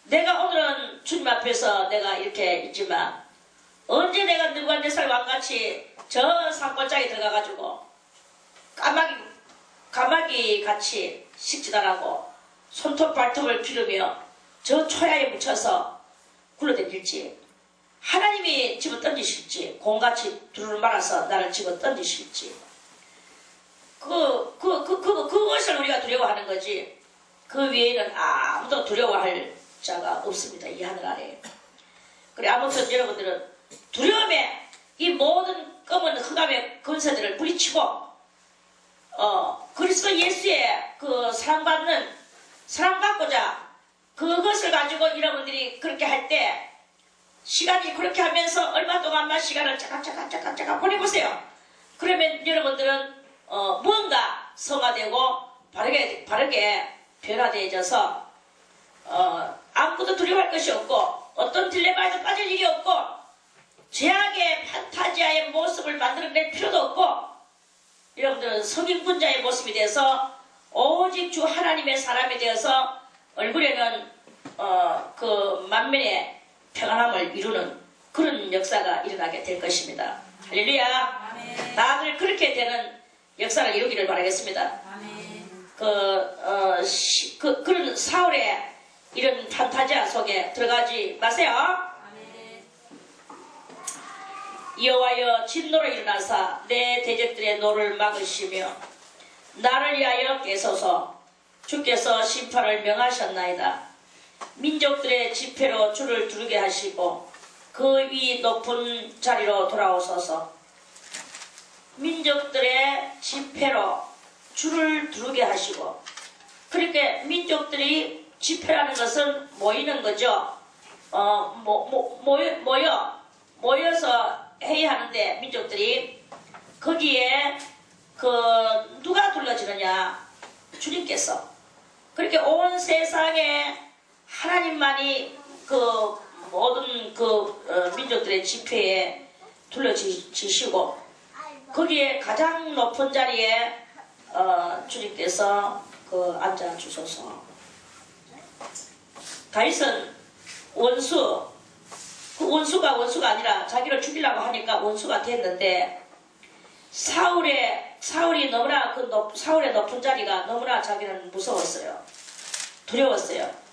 내가 오늘은 주님 앞에서 내가 이렇게 있지만 언제 내가 느부갓네살 왕같이 저 산골짜기 들어가가지고 까마귀 같이 식지도 않고 손톱 발톱을 기르며 저 초야에 묻혀서 굴러다닐지, 하나님이 집어 던지실지, 공같이 두루루 말아서 나를 집어 던지실지, 그것을 우리가 두려워하는 거지. 그 외에는 아무도 두려워할 자가 없습니다, 이 하늘 아래. 그래, 아무튼 여러분들은 두려움에 이 모든 검은 흑암의 권세들을 뿌리치고 그리스도 예수의 그 사랑받고자 그것을 가지고 여러분들이 그렇게 할 때 시간이 그렇게 하면서 얼마 동안만 시간을 잠깐 보내보세요. 그러면 여러분들은 무언가 성화되고 바르게 변화되어져서 아무것도 두려워할 것이 없고 어떤 딜레마에도 빠질 일이 없고 죄악의 판타지아의 모습을 만들어낼 필요도 없고 여러분들은 성인군자의 모습이 돼서 오직 주 하나님의 사람이 되어서 얼굴에는 그 만면의 평안함을 이루는 그런 역사가 일어나게 될 것입니다. 할렐루야. 아멘. 다들 그렇게 되는 역사를 이루기를 바라겠습니다. 아멘. 그런 사울의 이런 판타지아 속에 들어가지 마세요. 아멘. 여호와여 진노로 일어나사 내 대적들의 노를 막으시며 나를 위하여 깨소서. 주께서 심판을 명하셨나이다. 민족들의 지폐로 주를 두르게 하시고 그 위 높은 자리로 돌아오소서. 민족들의 지폐로 주를 두르게 하시고, 그렇게 민족들이 지폐라는 것은 모이는 거죠. 모여서 해야 하는데 민족들이 거기에 누가 둘러지느냐? 주님께서. 그렇게 온 세상에 하나님만이 모든 민족들의 지폐에 둘러지시고 거기에 가장 높은 자리에 주님께서 앉아 주소서. 다윗은 원수가 아니라 자기를 죽이려고 하니까 원수가 됐는데 사울의 높은 자리가 너무나 자기는 무서웠어요. 두려웠어요.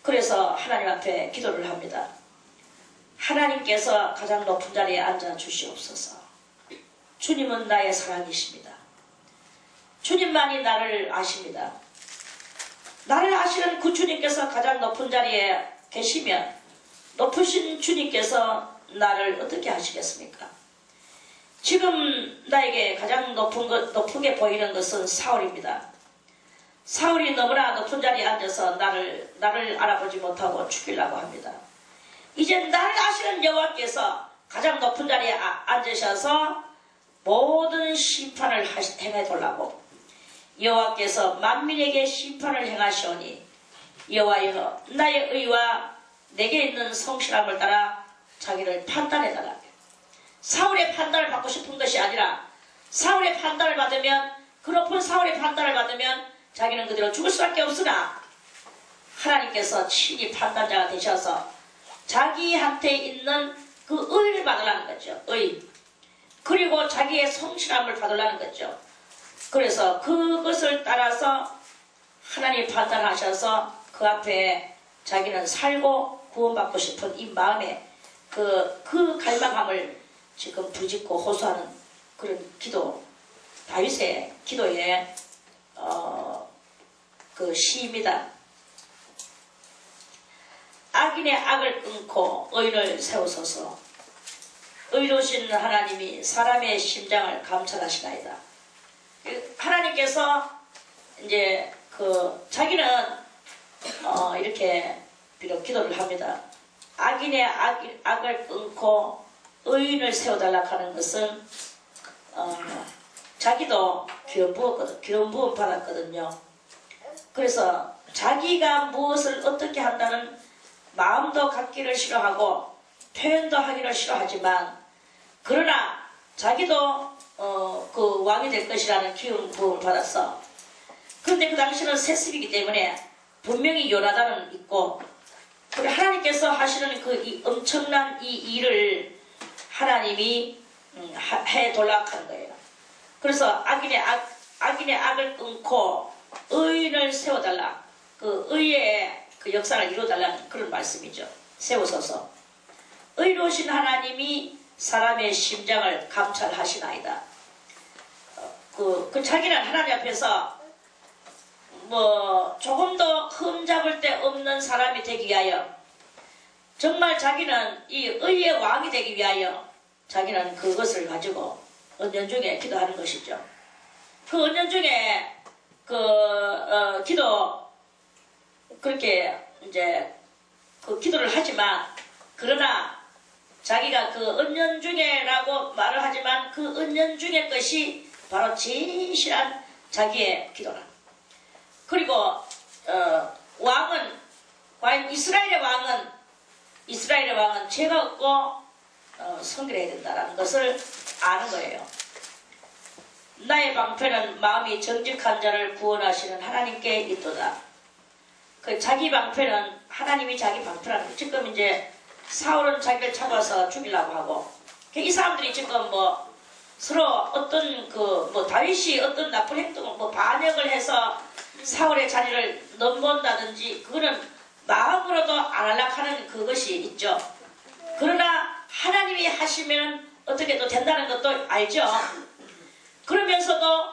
그래서 하나님 앞에 기도를 합니다. 하나님께서 가장 높은 자리에 앉아 주시옵소서. 주님은 나의 사랑이십니다. 주님만이 나를 아십니다. 나를 아시는 그 주님께서 가장 높은 자리에 계시면 높으신 주님께서 나를 어떻게 하시겠습니까? 지금 나에게 가장 높게 보이는 것은 사울입니다. 사울이 너무나 높은 자리에 앉아서 나를 알아보지 못하고 죽이려고 합니다. 이제 나를 아시는 여호와께서 가장 높은 자리에 앉으셔서 모든 심판을 행해달라고 여호와께서 만민에게 심판을 행하시오니 여호와여 나의 의와 내게 있는 성실함을 따라 자기를 판단해달라. 사울의 판단을 받고 싶은 것이 아니라 사울의 판단을 받으면 그 높은 사울의 판단을 받으면 자기는 그대로 죽을 수밖에 없으나 하나님께서 친히 판단자가 되셔서 자기한테 있는 그 의를 받으라는 거죠. 의. 그리고 자기의 성실함을 받으라는 거죠. 그래서 그것을 따라서 하나님이 판단하셔서 그 앞에 자기는 살고 구원받고 싶은 이 마음에 그 갈망함을 지금 부짓고 호소하는 그런 기도, 다윗의 기도에 시입니다. 악인의 악을 끊고 의인을 세우소서. 의로우신 하나님이 사람의 심장을 감찰하시나이다. 하나님께서 이제 자기는 이렇게 비록 기도를 합니다. 악인의 악을 끊고 의인을 세워달라 하는 것은 자기도 기름 부음 받았거든요. 그래서 자기가 무엇을 어떻게 한다는 마음도 갖기를 싫어하고 표현도 하기를 싫어하지만 그러나 자기도 그 왕이 될 것이라는 기운 부음을 받았어. 그런데 그 당시는 세습이기 때문에 분명히 요나단은 있고, 그리고 하나님께서 하시는 그 엄청난 이 일을 하나님이 해 돌락하는 거예요. 그래서 악인의 악을 끊고 의인을 세워달라. 그 의의 그 역사를 이루어달라는 그런 말씀이죠. 세우소서. 의로우신 하나님이 사람의 심장을 감찰하시나이다. 자기는 하나님 앞에서 뭐 조금도 흠잡을 데 없는 사람이 되기 위하여, 정말 자기는 이 의의 왕이 되기 위하여 자기는 그것을 가지고 은연중에 기도하는 것이죠. 그 은연중에 기도 그렇게 이제 그 기도를 하지만, 그러나 자기가 그 은연중에라고 말을 하지만 그 은연중의 것이 바로 진실한 자기의 기도라. 그리고 왕은, 과연 이스라엘의 왕은 죄가 없고 성결해야 된다는 것을 아는 거예요. 나의 방패는 마음이 정직한 자를 구원하시는 하나님께 있도다. 그 자기 방패는 하나님이 자기 방패라는 거예요. 지금 이제 사울은 자기를 잡아서 죽이려고 하고, 이 사람들이 지금 뭐 서로 어떤 다윗이 어떤 나쁜 행동을 반역을 해서 사울의 자리를 넘본다든지 그거는 마음으로도 안 하려고 하는 그것이 있죠. 그러나 하나님이 하시면 어떻게 또 된다는 것도 알죠. 그러면서도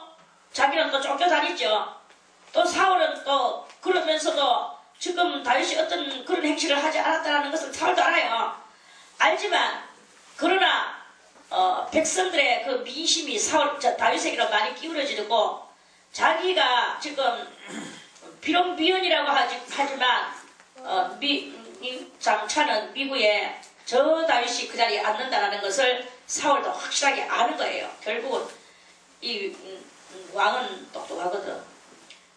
자기는 또 쫓겨다니죠. 또 사울은 또 그러면서도 지금 다윗이 어떤 그런 행실을 하지 않았다는 것을 사울도 알아요. 알지만 그러나 백성들의 그 민심이 다윗에게로 많이 기울어지고, 자기가 지금 비록 미연이라고 하지만 장차는 미국에 저 다윗이 그 자리에 앉는다는 것을 사울도 확실하게 아는 거예요. 결국은 이 왕은 똑똑하거든.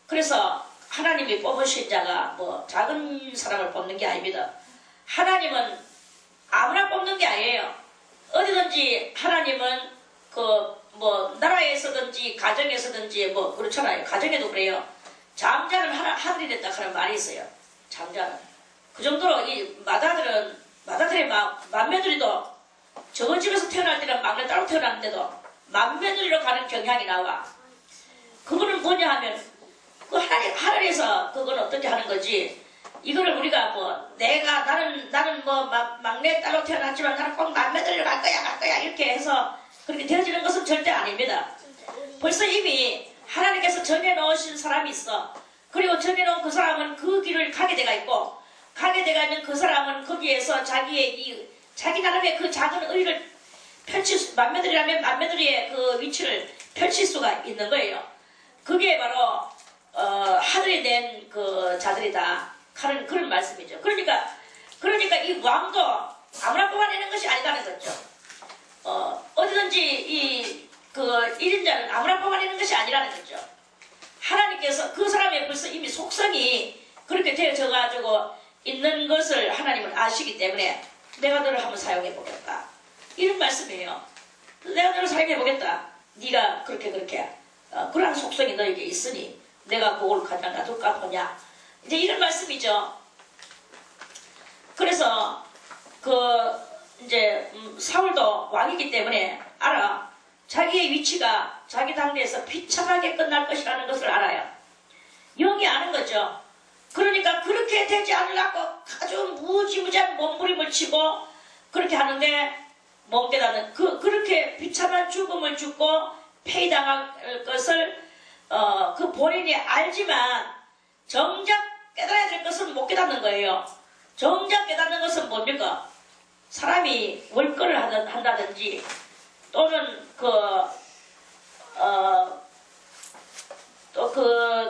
그래서 하나님이 뽑으신 자가 뭐 작은 사람을 뽑는 게 아닙니다. 하나님은 아무나 뽑는 게 아니에요. 어디든지 하나님은 나라에서든지 가정에서든지 뭐 그렇잖아요. 가정에도 그래요. 장자는 하늘이 됐다 하는 말이 있어요. 장자는. 그 정도로 이 마다들의 맏며느리도 저번 집에서 태어날 때는 막내 따로 태어났는데도 맏며느리로 가는 경향이 나와. 그거는 뭐냐 하면 그 하늘에서 그건 어떻게 하는 거지. 이거를 우리가 나는 막내 딸로 태어났지만 나는 꼭 맏며느리로 갈 거야 이렇게 해서 그렇게 되어지는 것은 절대 아닙니다. 벌써 이미 하나님께서 정해놓으신 사람이 있어. 그리고 정해놓은 그 사람은 그 길을 가게 돼가 있고, 가게 돼가 있는 그 사람은 거기에서 자기 나름의 그 작은 의를 맏며느리라면 맏며느리의 그 위치를 펼칠 수가 있는 거예요. 그게 바로 하늘이 낸 그 자들이다 하는 그런 말씀이죠. 그러니까 이 왕도 아무나 뽑아내는 것이 아니다는 거죠. 어디든지 그 1인자는 아무나 뽑아내는 것이 아니라는 거죠. 하나님께서 그 사람의 벌써 이미 속성이 그렇게 되어져가지고 있는 것을 하나님은 아시기 때문에 내가 너를 한번 사용해 보겠다. 이런 말씀이에요. 내가 너를 사용해 보겠다. 네가 그렇게 그러한 속성이 너에게 있으니 내가 그걸 가장 놔둘까 보냐. 이제 이런 말씀이죠. 그래서 이제 사울도 왕이기 때문에 알아. 자기의 위치가 자기 당대에서 비참하게 끝날 것이라는 것을 알아요. 영이 아는 거죠. 그러니까 그렇게 되지 않으려고 아주 무지무지한 몸부림을 치고 그렇게 하는데 못 깨닫는 그렇게 비참한 죽음을 죽고 폐위당할 것을 그 본인이 알지만 정작 깨달아야 될 것은 못 깨닫는 거예요. 정작 깨닫는 것은 뭡니까? 사람이 월권을 한다든지 또는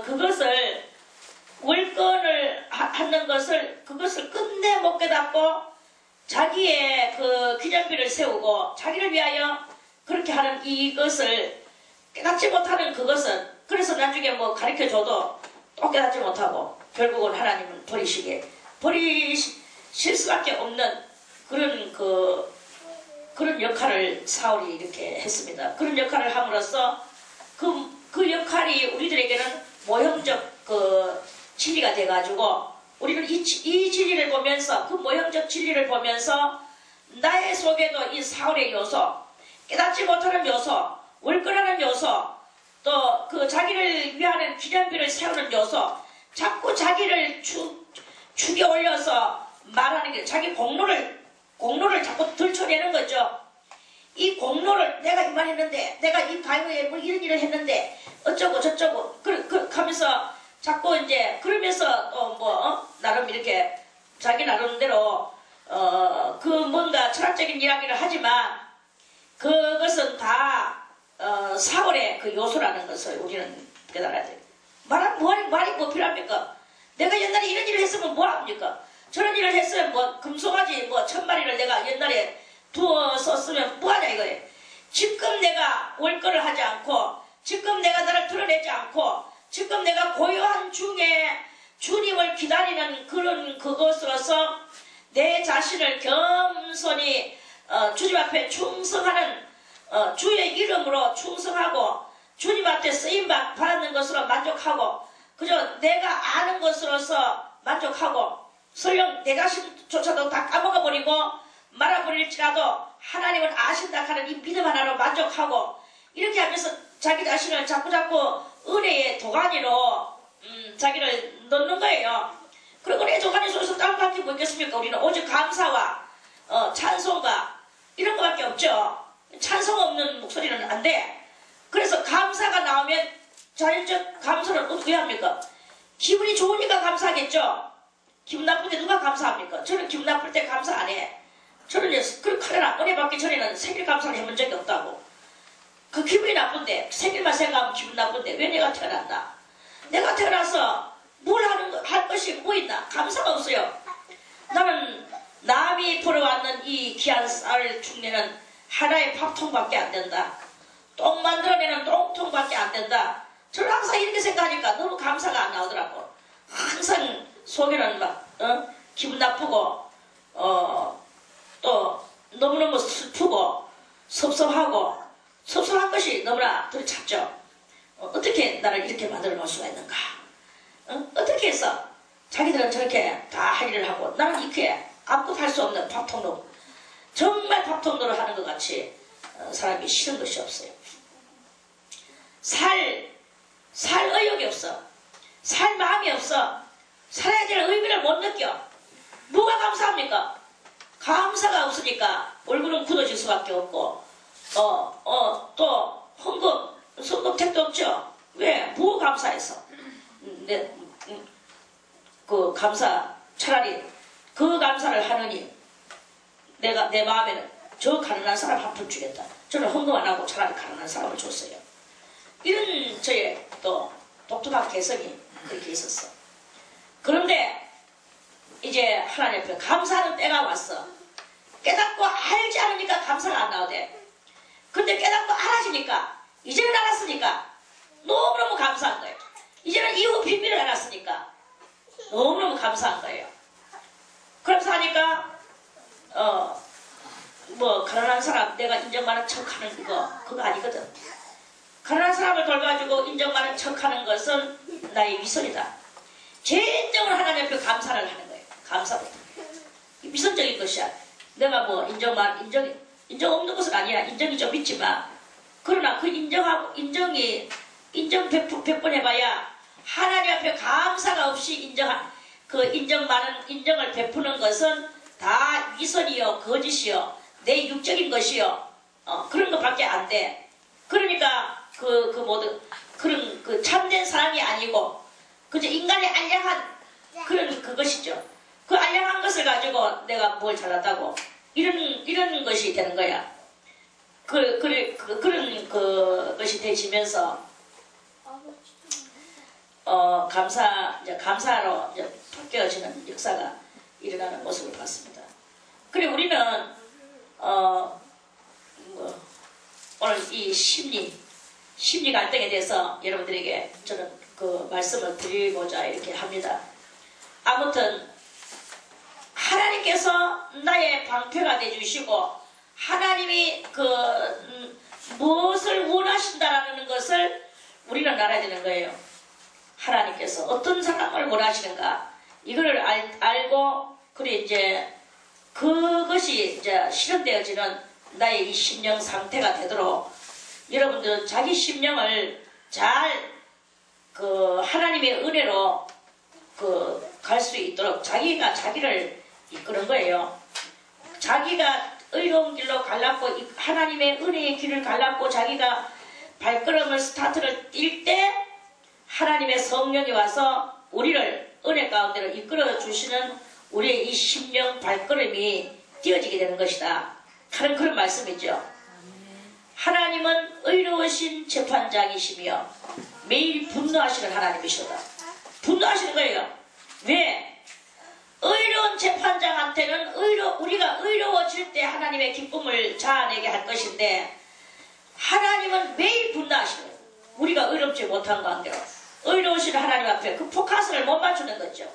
그것을 월권을 하는 그것을 끝내 못 깨닫고 자기의 그 기념비를 세우고 자기를 위하여 그렇게 하는 이것을 깨닫지 못하는 그것은, 그래서 나중에 뭐 가르쳐줘도 또 깨닫지 못하고 결국은 하나님은 버리실 수밖에 없는 그런 역할을 사울이 이렇게 했습니다. 그런 역할을 함으로써 그 역할이 우리들에게는 모형적 진리가 돼가지고 우리는 이 진리를 보면서 그 모형적 진리를 보면서 나의 속에도 이 사울의 요소, 깨닫지 못하는 요소, 월권하는 요소, 또 그 자기를 위하는 기념비를 세우는 요소, 자꾸 자기를 죽여 올려서 말하는 게 자기 공로를 자꾸 들춰내는 거죠. 이 공로를 내가 이만 했는데, 내가 이 바위에 뭐 이런 일을 했는데, 어쩌고 저쩌고, 하면서 자꾸 이제, 그러면서 나름 이렇게 자기 나름대로, 뭔가 철학적인 이야기를 하지만, 그것은 다, 사월의 그 요소라는 것을 우리는 깨달아야 돼요. 말이 뭐 필요합니까? 내가 옛날에 이런 일을 했으면 뭐 합니까? 저런 일을 했으면 뭐 금송아지 뭐 1000마리를 내가 옛날에 두어 썼으면 뭐하냐 이거예요. 지금 내가 월권을 하지 않고 지금 내가 나를 드러내지 않고 지금 내가 고요한 중에 주님을 기다리는 그런 그것으로서 내 자신을 겸손히 주님 앞에 충성하는 주의 이름으로 충성하고 주님 앞에 쓰임 받는 것으로 만족하고 그저 내가 아는 것으로서 만족하고 설령 내 자신조차도 다 까먹어버리고 말아버릴지라도 하나님을 아신다 하는 이 믿음 하나로 만족하고 이렇게 하면서 자기 자신을 자꾸자꾸 은혜의 도가니로 자기를 넣는 거예요. 그리고 은혜의 도가니 속에서 다른 밖에 뭐 있겠습니까? 우리는 오직 감사와 찬송가 이런 거밖에 없죠. 찬송 없는 목소리는 안 돼. 그래서 감사가 나오면 자연적 감사를 어떻게 합니까? 기분이 좋으니까 감사하겠죠. 기분 나쁠 때 누가 감사합니까? 저는 기분 나쁠 때 감사 안 해. 저는 그러나 은혜 받기 전에는 생일 감사를 해본 적이 없다고. 그 기분이 나쁜데 생일만 생각하면 기분 나쁜데 왜 내가 태어났나? 내가 태어나서 뭘 할 것이 뭐 있나? 감사가 없어요. 나는 남이 벌어왔는 이 귀한 쌀 축내는 하나의 밥통밖에 안 된다. 똥 만들어내는 똥통밖에 안 된다. 저는 항상 이렇게 생각하니까 너무 감사가 안 나오더라고. 항상 속에는 막 기분 나쁘고 또 너무너무 슬프고 섭섭하고 섭섭한 것이 너무나 들이찼죠. 어떻게 나를 이렇게 만들어 놓을 수가 있는가? 어떻게 해서 자기들은 저렇게 다 할 일을 하고 나는 이렇게 아무것도 할 수 없는 밥통로 정말 밥통로를 하는 것 같이 사람이 싫은 것이 없어요. 살 의욕이 없어. 살 마음이 없어. 살아야 될 의미를 못 느껴. 뭐가 감사합니까? 감사가 없으니까 얼굴은 굳어질 수밖에 없고 또 헌금, 성금택도 없죠. 왜? 뭐 감사해서? 그 감사 차라리 그 감사를 하느니 내가 내 마음에는 저 가난한 사람 밥을 주겠다. 저는 헌금 안 하고 차라리 가난한 사람을 줬어요. 이런 저의 또 독특한 개성이 그렇게 있었어. 그런데 이제 하나님 앞에 감사하는 때가 왔어. 깨닫고 알지 않으니까 감사가 안 나오대. 근데 깨닫고 알아지니까 이제는 알았으니까 너무너무 감사한 거예요. 이제는 이후 비밀을 알았으니까 너무너무 감사한 거예요. 그러면서 하니까 뭐 가난한 사람 내가 인정받는 척하는 그거 아니거든. 가난한 사람을 돌봐주고 인정받는 척하는 것은 나의 위선이다. 제 인정을 하나님 앞에 감사를 하는 거예요. 감사부터. 위선적인 것이야. 내가 뭐 인정 없는 것은 아니야. 인정이 좀 있지만 그러나 그 인정 100번 해봐야 하나님 앞에 감사가 없이 인정을 베푸는 것은 다 위선이요 거짓이요 내 육적인 것이요 그런 것밖에 안 돼. 그러니까 그런 그 참된 사람이 아니고 그저 인간의 알량한 그런 그것이죠. 그 알량한 것을 가지고 내가 뭘 잘났다고 이런 것이 되는 거야. 그런 것이 되지면서 감사로 바뀌어지는 역사가 일어나는 모습을 봤습니다. 그리고 우리는 오늘 이 심리 갈등에 대해서 여러분들에게 저는 그 말씀을 드리고자 이렇게 합니다. 아무튼 하나님께서 나의 방패가 되주시고 하나님이 무엇을 원하신다라는 것을 우리는 알아야 되는 거예요. 하나님께서 어떤 사람을 원하시는가 이거를 알고 그래 이제 그것이 이제 실현되어지는 나의 이 심령 상태가 되도록 여러분들은 자기 심령을 잘 하나님의 은혜로 갈 수 있도록 자기가 자기를 이끄는 거예요. 자기가 의로운 길로 갈랐고 하나님의 은혜의 길을 갈랐고 자기가 발걸음을 스타트를 뛸 때 하나님의 성령이 와서 우리를 은혜 가운데로 이끌어 주시는 우리의 이 심령 발걸음이 띄어지게 되는 것이다 하는 그런 말씀이죠. 하나님은 의로우신 재판장이시며 매일 분노하시는 하나님이시다. 분노하시는 거예요. 왜? 의로운 재판장한테는 우리가 의로워질 때 하나님의 기쁨을 자아내게 할 것인데 하나님은 매일 분노하시는 거예요. 우리가 의롭지 못한 관계로 의로우신 하나님 앞에 그 포커스를 못 맞추는 거죠.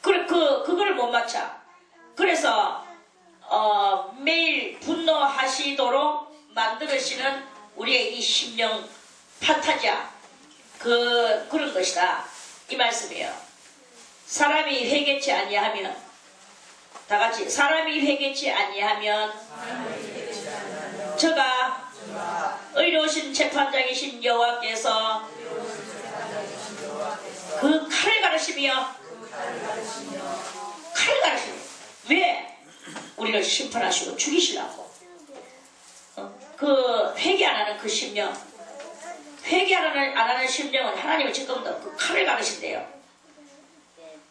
그걸 못 맞춰. 그래서 매일 분노하시도록 만들으시는 우리의 이 심령 판타지야. 그런 것이다. 이 말씀이에요. 사람이 회개치 아니하면 다같이 사람이 회개치 아니하면 저가 의로우신 재판장이신 여호와께서 그 칼을 가르시며 왜? 우리를 심판하시고 죽이시려고. 그 회개 안 하는 그 심령, 회개 안 하는 심령은 하나님은 지금도 그 칼을 가르신대요.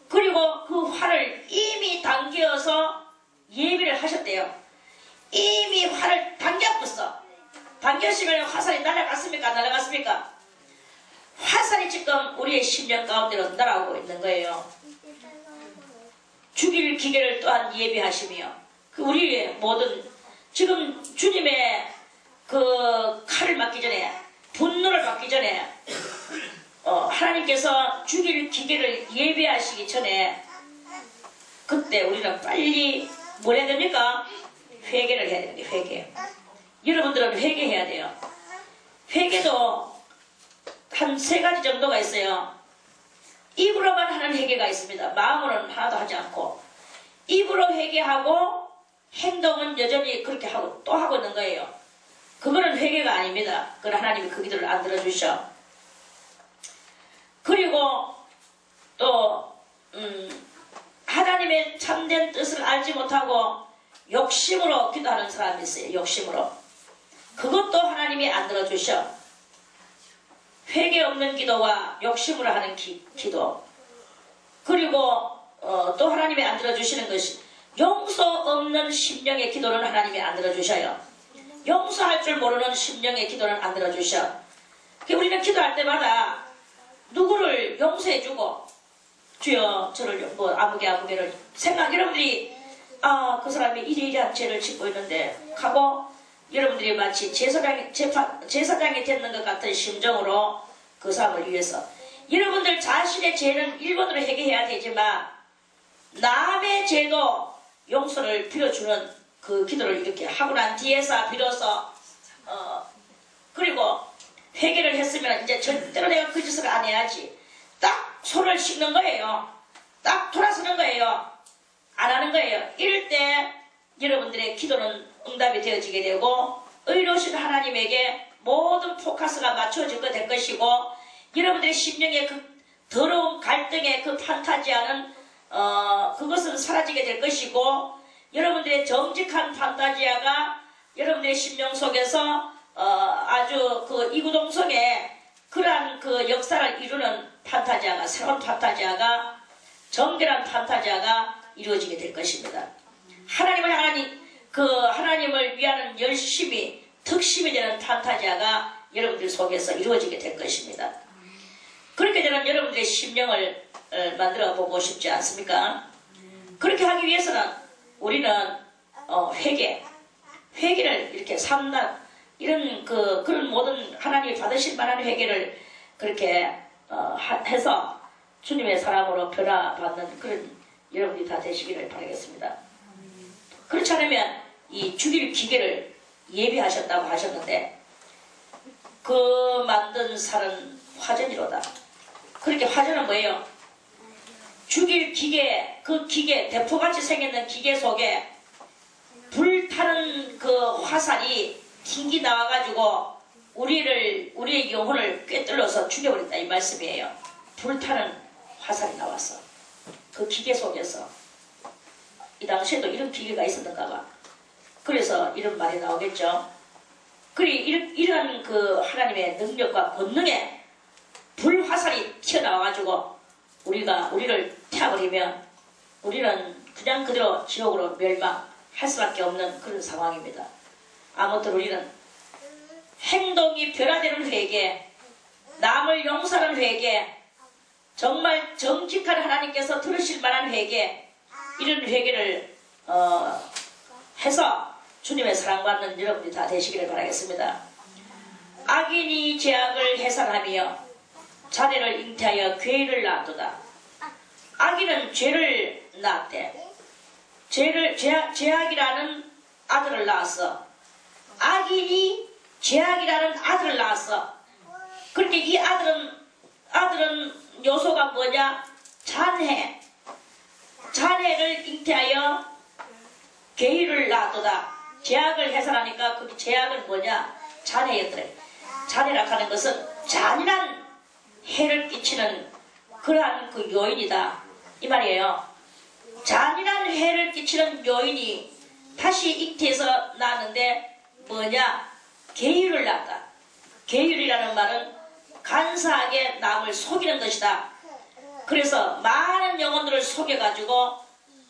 그리고 그 활을 이미 당겨서 예비를 하셨대요. 이미 활을 당겼어. 당겼으면 화살이 날아갔습니까? 안 날아갔습니까? 화살이 지금 우리의 심령 가운데로 날아오고 있는 거예요. 죽일 기계를 또한 예비하시며 우리의 모든 지금 주님의 그 칼을 맞기 전에 분노를 받기 전에 하나님께서 죽일 기계를 예비하시기 전에 그때 우리는 빨리 뭘 해야 됩니까? 회개를 해야 됩니다. 회개. 여러분들은 회개해야 돼요. 회개도 한 3가지 정도가 있어요. 입으로만 하는 회개가 있습니다. 마음으로는 하나도 하지 않고 입으로 회개하고 행동은 여전히 그렇게 하고 또 하고 있는 거예요. 그거는 회개가 아닙니다. 그건 하나님이 그 기도를 안 들어주셔. 그리고 또 하나님의 참된 뜻을 알지 못하고 욕심으로 기도하는 사람이 있어요. 욕심으로. 그것도 하나님이 안 들어주셔. 회개 없는 기도와 욕심으로 하는 기도. 그리고 또 하나님이 안 들어주시는 것이 용서 없는 심령의 기도는 하나님이 안 들어주셔요. 용서할 줄 모르는 심령의 기도는 안 들어주셔. 우리는 기도할 때마다 누구를 용서해주고 주여 저를 아무개를 여러분들이 그 사람이 이리이리한 죄를 짓고 있는데 하고 여러분들이 마치 제사장이 됐는 것 같은 심정으로 그 사람을 위해서 여러분들 자신의 죄는 1번으로 해결해야 되지만 남의 죄도 용서를 빌어주는 그 기도를 이렇게 하고 난 뒤에서 비로소 그리고 회개를 했으면 이제 절대로 내가 그 짓을 안 해야지. 딱 손을 씻는 거예요. 딱 돌아서는 거예요. 안 하는 거예요. 이럴 때 여러분들의 기도는 응답이 되어지게 되고 의로우신 하나님에게 모든 포커스가 맞춰질 될 것이고 여러분들의 심령의 그 더러운 갈등의 그 판타지아는 그것은 사라지게 될 것이고 여러분들의 정직한 판타지아가 여러분들의 심령 속에서 아주 그 이구동성의 그러한 그 역사를 이루는 판타지아가 새로운 판타지아가 정결한 판타지아가 이루어지게 될 것입니다. 하나님을 위하는 열심이 특심이 되는 판타지아가 여러분들 속에서 이루어지게 될 것입니다. 그렇게 되는 여러분들의 심령을 만들어 보고 싶지 않습니까? 그렇게 하기 위해서는 우리는 회개를 이렇게 삼단 이런 그런 모든 하나님이 받으실 만한 회개를 그렇게 해서 주님의 사람으로 변화받는 그런 여러분이 다 되시기를 바라겠습니다. 그렇지 않으면 이 죽일 기계를 예비하셨다고 하셨는데 그 만든 살은 화전이로다. 그렇게 화전은 뭐예요? 죽일 기계, 그 기계, 대포같이 생겼는 기계 속에 불타는 그 화살이 튕기 나와가지고 우리의 영혼을 꿰뚫어서 죽여버린다 이 말씀이에요. 불타는 화살이 나왔어. 그 기계 속에서. 이 당시에도 이런 기계가 있었는가 봐. 그래서 이런 말이 나오겠죠. 이러한 그 하나님의 능력과 권능에 불화살이 튀어나와가지고 우리를 태워버리면 우리는 그냥 그대로 지옥으로 멸망할 수밖에 없는 그런 상황입니다. 아무튼 우리는 행동이 변화되는 회개, 남을 용서하는 회개, 정말 정직한 하나님께서 들으실 만한 회개, 이런 회개를 해서 주님의 사랑받는 여러분이 다 되시기를 바라겠습니다. 악인이 죄악을 해산하며 자네를 잉태하여 괴를 낳았도다. 악인은 죄를 낳았대. 죄악이라는 아들을 낳았어. 악인이 죄악이라는 아들을 낳았어. 그런데 이 아들은 요소가 뭐냐? 잔해를 잉태하여 괴를 낳았도다. 죄악을 해산하니까 그 죄악은 뭐냐? 잔해였더래. 잔해라 하는 것은 잔인한 해를 끼치는 그러한 그 요인이다 이 말이에요. 잔인한 해를 끼치는 요인이 다시 잉태해서 낳았는데 뭐냐? 계율을 낳았다. 계율이라는 말은 간사하게 남을 속이는 것이다. 그래서 많은 영혼들을 속여가지고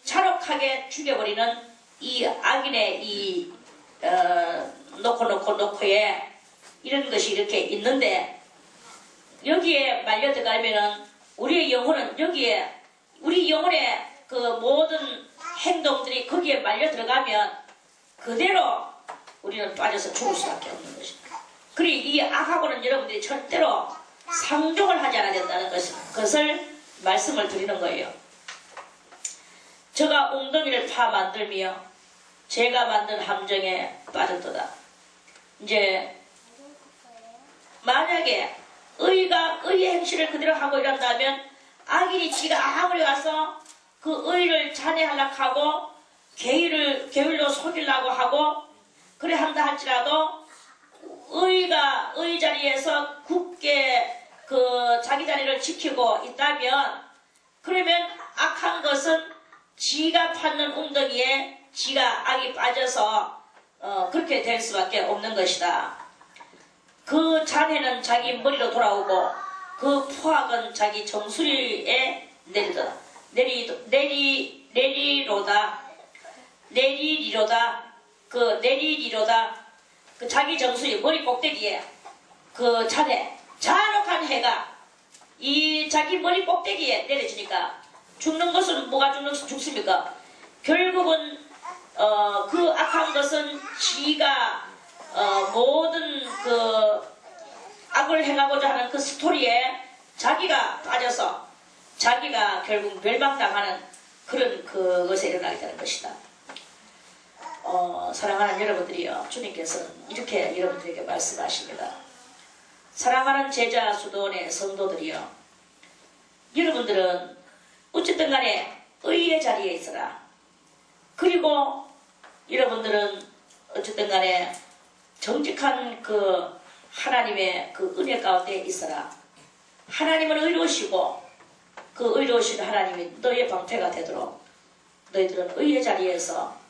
잔혹하게 죽여버리는 이 악인의 이 놓고에 이런 것이 이렇게 있는데, 여기에 말려 들어가면은 우리의 영혼은 우리 영혼의 그 모든 행동들이 거기에 말려 들어가면 그대로 우리는 빠져서 죽을 수밖에 없는 것입니다. 그리고 이 악하고는 여러분들이 절대로 상종을 하지 않아야 된다는 것을 말씀을 드리는 거예요. 저가 웅덩이를 파 만들며 제가 만든 함정에 빠졌도다. 이제 만약에 의의 행실을 그대로 하고 이런다면 악인이 지가 아무리 가서 그 의를 잔해하려고 하고 계율로 속이려고 하고 그래 한다 할지라도 의 자리에서 굳게 그 자기 자리를 지키고 있다면, 그러면 악한 것은 지가 파는 웅덩이에 지가 악이 빠져서 그렇게 될 수밖에 없는 것이다. 그 잔해는 자기 머리로 돌아오고 그 포악은 자기 정수리에 내리리로다. 그 자기 정수리 머리 꼭대기에 그 잔혹한 해가 이 자기 머리 꼭대기에 내려지니까 죽는 것은 뭐가 죽습니까? 결국은 그 악한 것은 지가 모든 그 악을 행하고자 하는 그 스토리에 자기가 빠져서 자기가 결국 멸망당하는 그런 그것에 일어나게 되는 것이다. 사랑하는 여러분들이요, 주님께서는 이렇게 여러분들에게 말씀하십니다. 사랑하는 제자 수도원의 성도들이요, 여러분들은 어쨌든 간에 의의 자리에 있어라. 그리고 여러분들은 어쨌든 간에 정직한 그 하나님의 그 은혜 가운데 있어라. 하나님은 의로우시고 그 의로우신 하나님이 너의 방패가 되도록 너희들은 의의 자리에서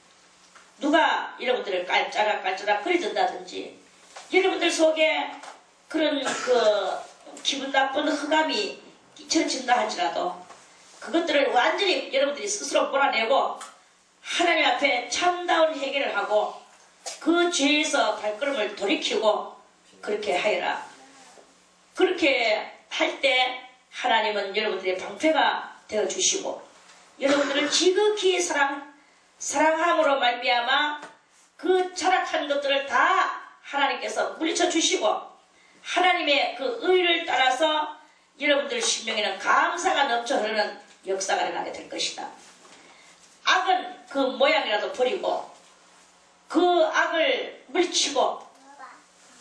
누가 여러분들을 깔짜락 거리든다든지 여러분들 속에 그런 그 기분 나쁜 흑암이 끼쳐진다 할지라도 그것들을 완전히 여러분들이 스스로 몰아내고 하나님 앞에 참다운 회개를 하고 그 죄에서 발걸음을 돌이키고 그렇게 하여라. 그렇게 할 때 하나님은 여러분들의 방패가 되어주시고 여러분들을 지극히 사랑함으로 말미암아 그 타락한 것들을 다 하나님께서 물리쳐 주시고 하나님의 그 의를 따라서 여러분들 심령에는 감사가 넘쳐 흐르는 역사가 일어나게 될 것이다. 악은 그 모양이라도 버리고 그 악을 물리치고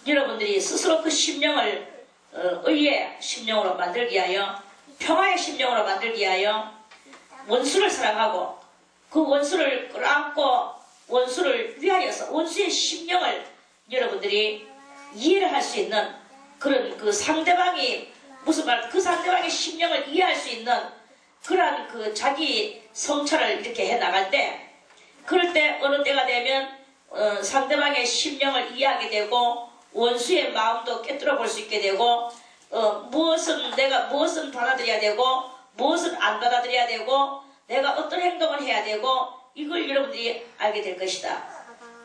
여러분들이 스스로 그 심령을 의의 심령으로 만들기 위하여 평화의 심령으로 만들기 위하여 원수를 사랑하고 그 원수를 끌어안고 원수를 위하여서 원수의 심령을 여러분들이 이해를 할 수 있는 그런 그 상대방이 무슨 말 그 상대방의 심령을 이해할 수 있는 그러한 그 자기 성찰을 이렇게 해 나갈 때 그럴 때 어느 때가 되면 상대방의 심령을 이해하게 되고 원수의 마음도 꿰뚫어 볼 수 있게 되고 내가 무엇은 받아들여야 되고 무엇은 안 받아들여야 되고 내가 어떤 행동을 해야 되고 이걸 여러분들이 알게 될 것이다.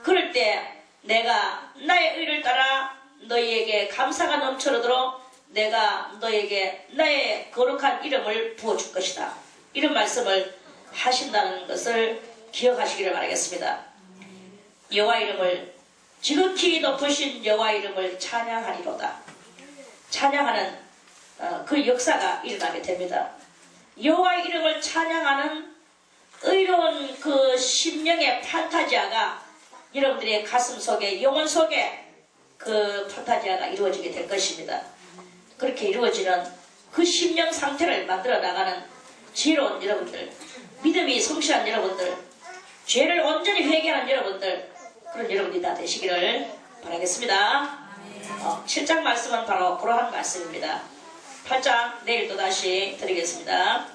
그럴 때 내가 나의 의를 따라 너희에게 감사가 넘쳐르도록 내가 너에게 나의 거룩한 이름을 부어줄 것이다. 이런 말씀을 하신다는 것을 기억하시기를 바라겠습니다. 여호와 이름을 지극히 높으신 여호와 이름을 찬양하리로다. 찬양하는 그 역사가 일어나게 됩니다. 여호와 이름을 찬양하는 의로운 그 심령의 판타지아가 여러분들의 가슴 속에 영혼 속에 그 판타지아가 이루어지게 될 것입니다. 그렇게 이루어지는 그 심령 상태를 만들어 나가는 지혜로운 여러분들, 믿음이 성실한 여러분들, 죄를 온전히 회개하는 여러분들, 그런 여러분들이 다 되시기를 바라겠습니다. 7장 말씀은 바로 그러한 말씀입니다. 8장 내일 또다시 드리겠습니다.